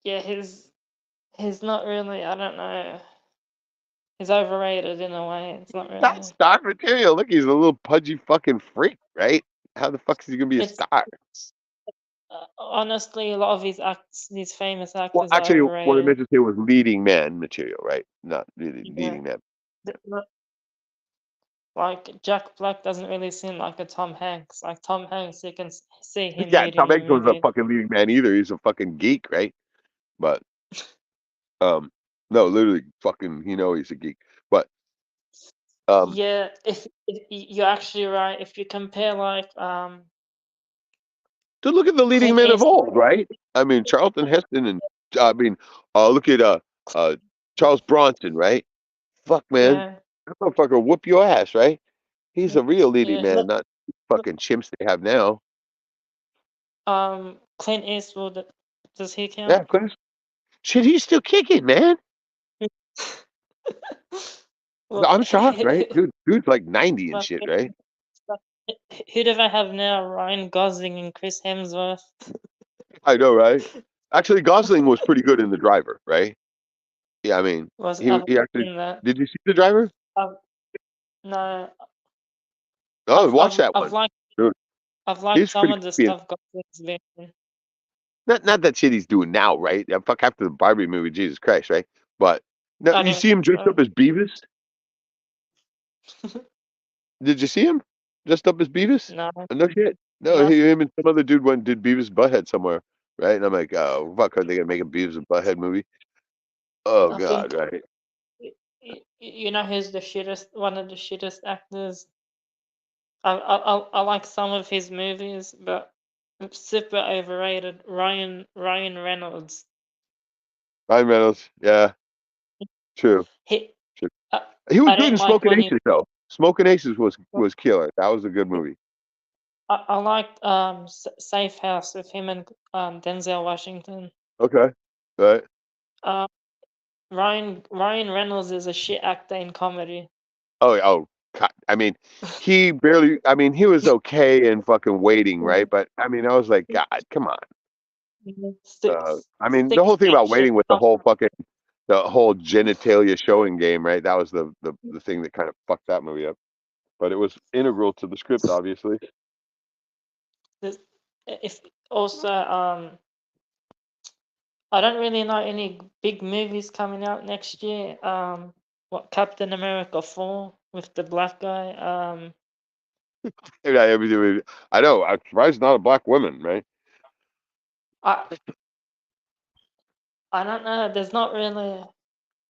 Yeah, he's not really. I don't know. He's overrated in a way. It's not really. That's star material. Look, he's a little pudgy fucking freak, right? How the fuck is he gonna be a It's star? honestly a lot of these famous Well, actors are actually, what I overrated. meant to say was leading man material, right? Not really Yeah. leading man. Like Jack Black doesn't really seem like a Tom Hanks. Like Tom Hanks, you can see him Yeah, Tom leading a Hanks was a movie. fucking leading man either. He's a fucking geek, right? But no, literally fucking, he's a geek. But Yeah, if you're actually right. If you compare like to look at the leading Clint men of Eastwood, old, right? I mean, Charlton Heston and look at Charles Bronson, right? Fuck, man, yeah, that motherfucker whoop your ass, right? He's a real leading yeah. man, not fucking chimps they have now. Clint Eastwood, does he Yeah, count? shit, he's still kicking, man. Well, I'm shocked, right? Dude's like 90 and shit, right? who do they have now? Ryan Gosling and Chris Hemsworth. I know, right? Actually, Gosling was pretty good in The Driver, right? Yeah, I mean, I've he actually. seen that. Did you see The Driver? No, Oh, watch that I've one. liked Dude, I've liked he's some pretty of the creepy. stuff Gosling's been in. Not that shit he's doing now, right? Yeah, fuck after the Barbie movie, Jesus Christ, right? But no, I you didn't see him watch dressed up as Beavis? that. Did you see him dressed up as Beavis? No, No shit. No, no. him and some other dude went and did Beavis Butthead somewhere, right? And I'm like, oh fuck, are they gonna make a Beavis and Butthead movie? Oh I god, think right? you know who's the shittest, one of the shittest actors. I like some of his movies, but super overrated. Ryan Reynolds. Ryan Reynolds, yeah, true. He True. He was I good don't in like Smoking when he. Aces though. Smoking Aces was killer. That was a good movie. I liked Safe House with him and Denzel Washington. Okay, right. Uh, Ryan Reynolds is a shit actor in comedy. Oh, God. I mean, he barely. I mean, he was okay in fucking Waiting, right? But I mean, I was like, God, come on. I mean, the Six whole thing about Inches. Waiting with the whole genitalia showing game, right? That was the thing that kind of fucked that movie up. But it was integral to the script, obviously. If also I don't really know any big movies coming out next year. What Captain America 4 with the black guy. I know. I'm surprised it's not a black woman, right? I I don't know. There's not really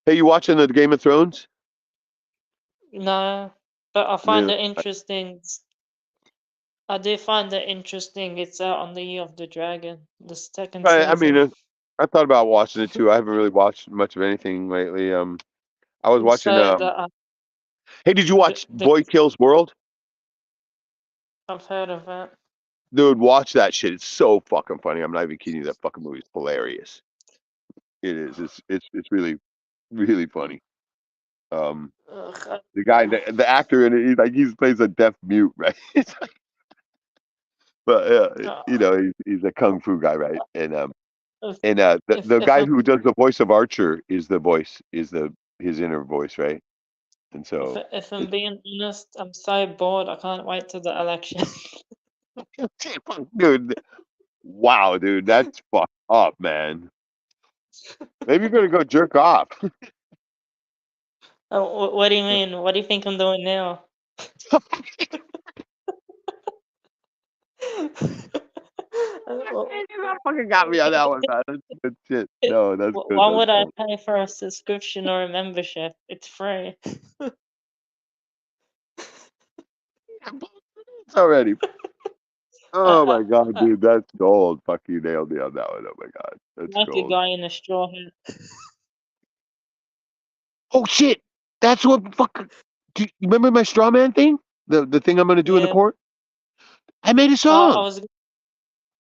Hey, you watching the Game of Thrones? no, but I find Neither. it interesting. I do find it interesting. It's out on the Year of the Dragon, the second I mean, season. I thought about watching it too. I haven't really watched much of anything lately. I was watching. So Hey, did you watch the Boy Kills World? I've heard of it. Dude, watch that shit. It's so fucking funny. I'm not even kidding you. That fucking movie is hilarious. It is. It's really, really funny. Ugh, The guy, the actor in it, he plays a deaf mute, right? But you know, he's a kung fu guy, right? if And if the if guy I'm who does the voice of Archer is his inner voice, right? And so if I'm it's being honest, I'm so bored. I can't wait till the election. dude, wow, dude, that's fucked up, man. Maybe you're gonna go jerk off. Oh, what do you mean? What do you think I'm doing now? Well, You fucking got me on that one, man. That's good shit. No, that's good. why That's would I good. pay for a subscription or a membership? It's free. It's already. Oh I, my god, I, dude, that's gold. Fuck, you nailed me on that one. Oh my god, that's like a gold. guy in a straw hat. Oh shit, that's what fuck. Do you remember my straw man thing? The thing I'm gonna do in the Yeah. court. I made a I song.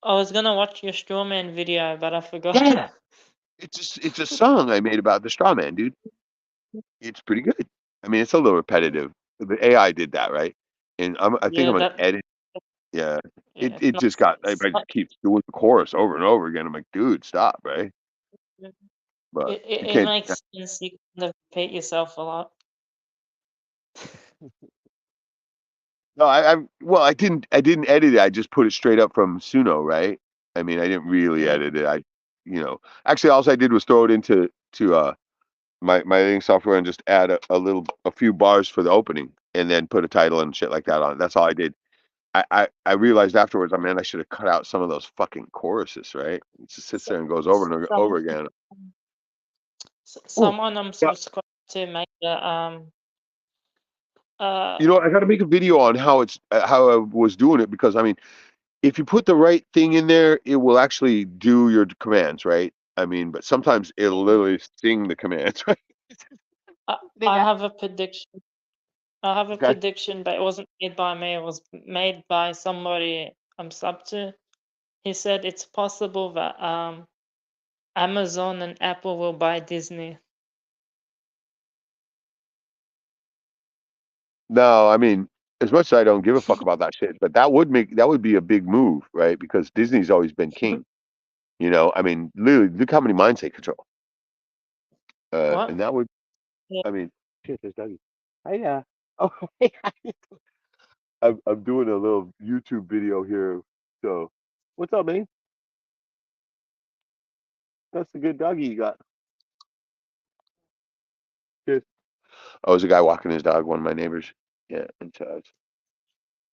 was gonna watch your strawman video, but I forgot. Yeah, it's a song I made about the straw man, dude. It's pretty good. I mean, it's a little repetitive. The AI did that, right? And I think Yeah, I'm gonna that edit. Yeah, yeah, it just got. it's I not, keep doing the chorus over and over again. I'm like, dude, stop, right? But you it can't. makes sense. You kind of repeat yourself a lot. No, well, I didn't edit it. I just put it straight up from Suno, right? I mean, I didn't really Yeah. edit it. Actually, all I did was throw it into my editing software and just add a few bars for the opening, and then put a title and shit like that on it. That's all I did. I realized afterwards, I should have cut out some of those fucking choruses, right? It just sits there and goes over and Some over again. Oh, someone I'm yeah. subscribed to make the uh I got to make a video on how I was doing it because if you put the right thing in there, it will actually do your commands, right? But sometimes it'll literally sing the commands, right? I, They I ask- have a prediction. I have a Okay. prediction, but it wasn't made by me. It was made by somebody I'm sub to. He said it's possible that Amazon and Apple will buy Disney. No, as much as I don't give a fuck about that shit, but that would be a big move, right? Because Disney's always been king. Literally, look how many minds they control. And What? that would, Yeah. shit, there's Dougie. Hi, oh, hey, I'm doing a little YouTube video here. So, what's up, man? That's a good doggy you got. Good. Oh, there's a guy walking his dog, one of my neighbors. Yeah, and so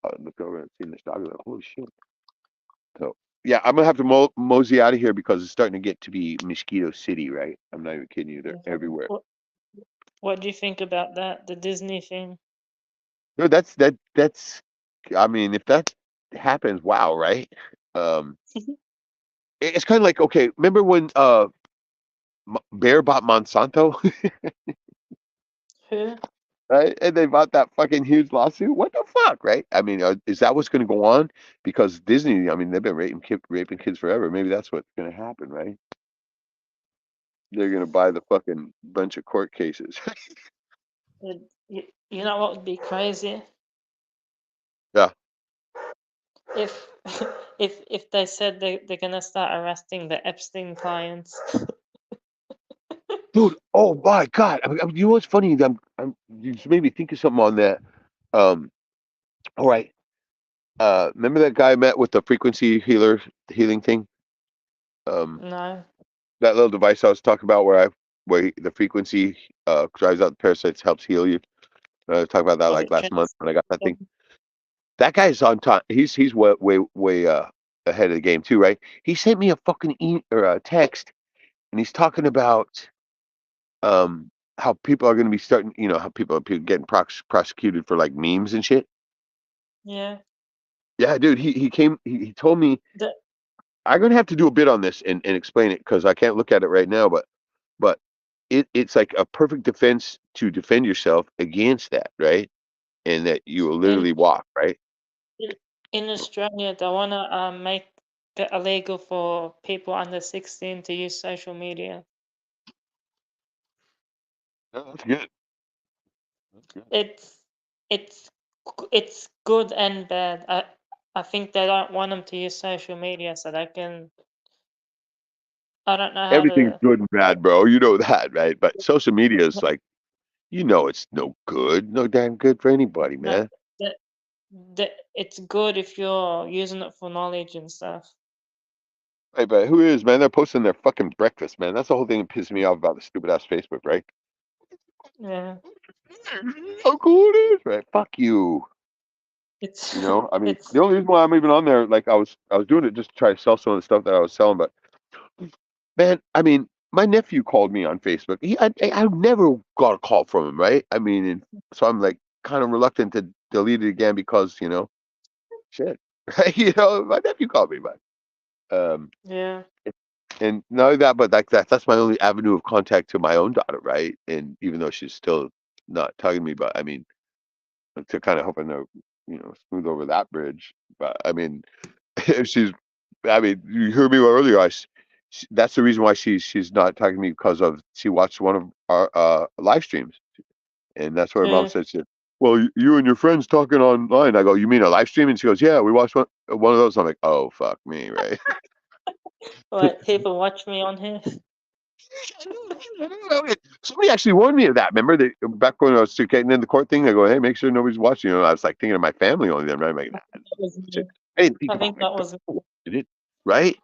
I looked over and seen this dog. Like, holy shit. So, yeah, I'm gonna have to mosey out of here because it's starting to get to be Mosquito City, right? I'm not even kidding you. They're everywhere. What do you think about that? The Disney thing? No, that's. If that happens, wow, right? Um, it's kind of like, okay, remember when Bear bought Monsanto, Who? right? And they bought that fucking huge lawsuit. What the fuck, right? Is that what's going to go on? Because Disney, they've been raping kids forever. Maybe that's what's going to happen, right? They're going to buy the fucking bunch of court cases. You know what would be crazy? Yeah. If if they said they're gonna start arresting the Epstein clients. Dude, oh my God. You know what's funny? You just made me think of something on that. All right. Remember that guy I met with the frequency healing thing? No. That little device I was talking about where the frequency drives out the parasites, helps heal you. I talked about that Was like it last month when I got that thing. trans? That guy's on time. He's way ahead of the game too, right? He sent me a fucking or a text, and he's talking about how people are going to be starting. How people are getting prosecuted for like memes and shit. Yeah. Yeah, dude. He told me The, I'm going to have to do a bit on this and explain it because I can't look at it right now, but it's like a perfect defense to defend yourself against that, right? And that you will and literally walk, right? In Australia, they want to make it illegal for people under 16 to use social media. Oh, that's good. That's good. It's good and bad. I think they don't want them to use social media so they can. I don't know how Everything's to. good and bad, bro. You know that, right? But social media is like, it's no good, no damn good for anybody, No, man. it's good if you're using it for knowledge and stuff. Right, but who is, man? They're posting their fucking breakfast, man. That's the whole thing that pisses me off about the stupid ass Facebook, right? Yeah, How cool it is, right? Fuck you. it's I mean, it's the only reason why I'm even on there, like I was doing it just to try to sell some of the stuff that I was selling, but man, I mean, my nephew called me on Facebook. I never got a call from him, right? I mean, and so I'm like kind of reluctant to delete it again because shit, right? My nephew called me, but um, yeah. and not only that, but like that's my only avenue of contact to my own daughter, right? And even though she's still not talking to me, but I mean, to kind of hoping to smooth over that bridge. But I mean, if she's, I mean, you heard me earlier. That's the reason why she's not talking to me because of she watched one of our live streams, and that's what her mom Yeah. said. She said, "Well, you and your friends talking online." I go, "You mean a live stream?" And she goes, "Yeah, we watched one of those." I'm like, "Oh fuck me, right?" Like people watch me on here. Somebody actually warned me of that. Remember that back when I was getting in the court thing? I go, "Hey, make sure nobody's watching." I was like thinking of my family only then, right? I'm like, nah, That was shit. me. I didn't think I about think my that was daughter watching it, right?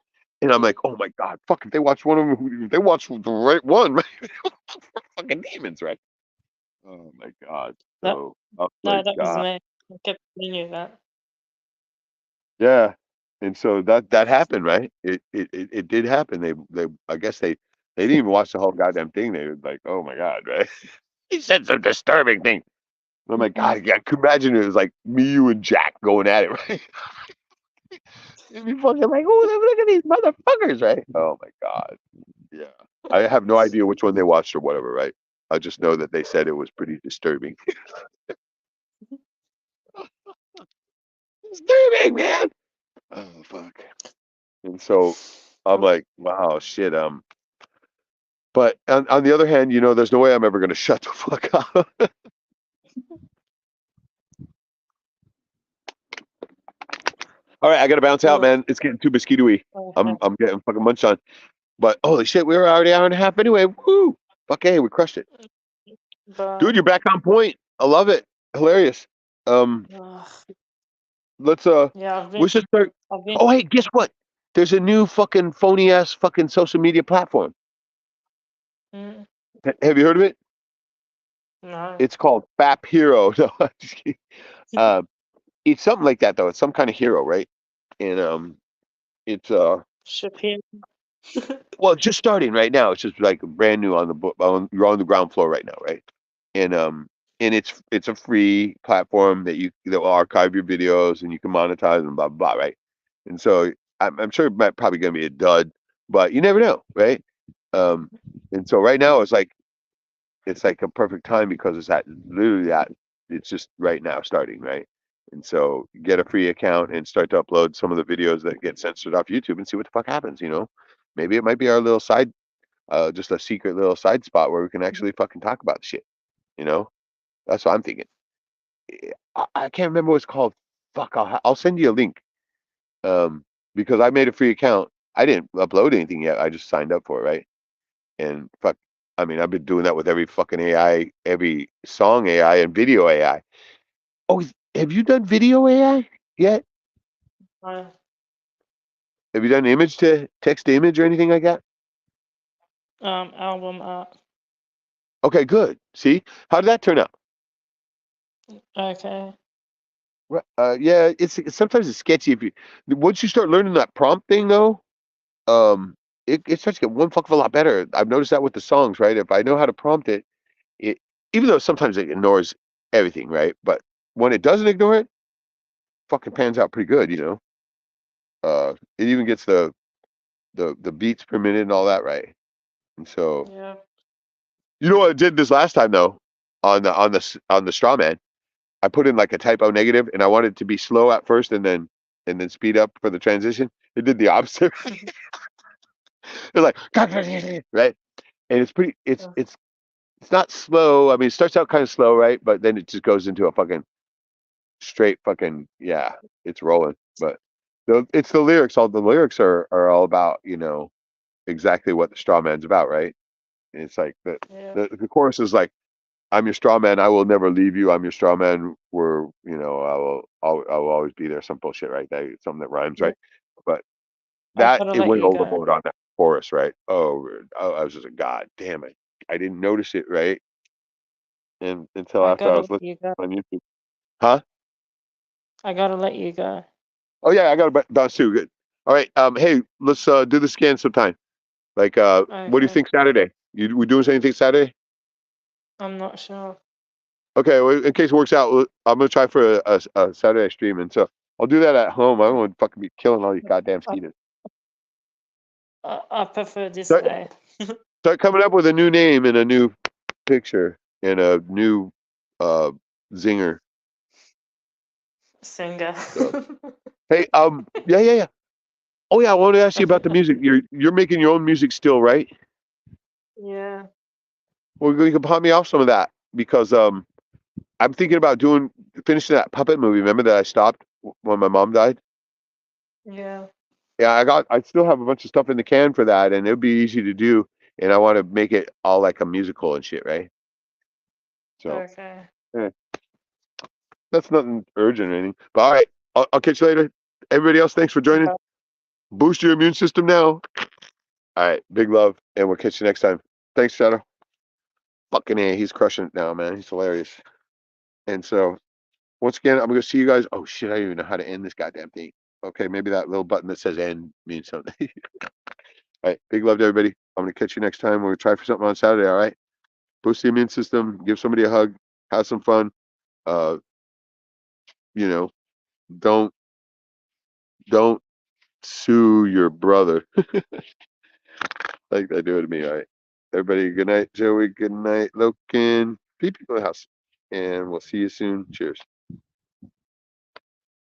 And I'm like, oh my god, fuck! If they watch one of them, if they watch the right one, man, we're fucking demons, right? Oh my god. that. So I'm No, like, that was God, me. I kept telling you that. yeah. And so that happened, right? It did happen. They I guess they didn't even watch the whole goddamn thing. They were like, oh my god, right? He said some disturbing thing. And I'm like, God, I could imagine it was like me, you, and Jack going at it, right? It'd be fucking like, oh, look at these motherfuckers, right? Oh my god, yeah. I have no idea which one they watched or whatever, right? I just know that they said it was pretty disturbing. Disturbing, man. Oh fuck. And so I'm like, wow, shit. But on the other hand, there's no way I'm ever gonna shut the fuck up. All right, I gotta bounce out, Cool. man. It's getting too mosquito-y. Okay. I'm getting fucking munched on. But holy shit, we were already hour and a half anyway. Woo! Fuck hey, we crushed it. Dude, Bye. you're back on point. I love it. Hilarious. Um, Ugh. let's Yeah, we should start. I've been. Oh hey, guess what? There's a new fucking phony ass fucking social media platform. Mm, Have you heard of it? no. It's called Fap Hero. No, I'm just kidding. Um, it's something like that though. It's some kind of hero, right? And it's Shapiro. well, just starting right now. It's just like brand new on the book. You're on the ground floor right now, right? And it's a free platform that will archive your videos and you can monetize and blah blah, blah, right? And so I'm sure it might probably gonna be a dud, but you never know, right? Um, and so right now it's like a perfect time because it's just right now starting, right? And so get a free account and start to upload some of the videos that get censored off YouTube and see what the fuck happens. Maybe it might be our little side, just a secret little side spot where we can actually fucking talk about shit. You know, that's what I'm thinking. I can't remember what it's called. Fuck, I'll send you a link. Um, because I made a free account. I didn't upload anything yet. I just signed up for it, right? And fuck, I mean, I've been doing that with every fucking AI, every song AI and video AI. Oh, have you done video AI yet? No. Have you done image to text to image or anything like that? Album art. Okay, good. See, how did that turn out? Okay. Yeah, it's sometimes it's sketchy if you once you start learning that prompt thing though, it starts to get one fuck of a lot better. I've noticed that with the songs, right? If I know how to prompt it, it even though sometimes it ignores everything, right? But when it doesn't ignore it, fucking pans out pretty good. It even gets the beats per minute and all that, right? And so Yeah. you know what I did this last time though, on the straw man. I put in like a typo negative and I wanted it to be slow at first and then and then speed up for the transition. It did the opposite. It's like right, and it's pretty. It's not slow. I mean, it starts out kind of slow, right? But then it just goes into a fucking straight fucking yeah. It's rolling, but it's the lyrics. All the lyrics are all about exactly what the straw man's about, right? And it's like Yeah. the chorus is like, "I'm your straw man. I will never leave you. I'm your straw man. I will always be there." Some bullshit, right? Something that rhymes, Yeah. right? But I that gotta it let went you go. overboard on that chorus, right? Oh, I was just like, God damn it! I didn't notice it, right? And until I after I gotta was let listening you go. on YouTube. Huh? I gotta let you go. Oh yeah, I got to bounce too. Good. All right. Hey, let's do this again sometime. Like, what do you Okay. think Saturday? We doing anything Saturday? I'm not sure. Okay. Well, in case it works out, I'm gonna try for a Saturday stream, and so I'll do that at home. I don't want to fucking be killing all these goddamn I, mosquitoes. I prefer this Start, day. start coming up with a new name and a new picture and a new uh zinger. Singer. So hey, yeah. Oh yeah, I wanted to ask you about the music. You're making your own music still, right? Yeah. Well, you can pop me off some of that because I'm thinking about finishing that puppet movie. Remember that I stopped when my mom died? Yeah. Yeah, I still have a bunch of stuff in the can for that, and it'll be easy to do. And I want to make it all like a musical and shit, right? So Okay. eh, that's nothing urgent or anything. But all right, I'll catch you later. Everybody else, thanks for joining. Okay. Boost your immune system now. All right, big love, and we'll catch you next time. Thanks, Shadow. Fucking A, he's crushing it now, man. He's hilarious. And so once again, I'm gonna see you guys. Oh shit, I don't even know how to end this goddamn thing. Okay, maybe that little button that says end means something. All right, big love to everybody. I'm gonna catch you next time. We're gonna try for something on Saturday. All right, boost the immune system. Give somebody a hug. Have some fun. Uh, you know, don't don't sue your brother like they do to me. All right, everybody. Good night, Joey. Good night, Loken. People in the house, and we'll see you soon. Cheers.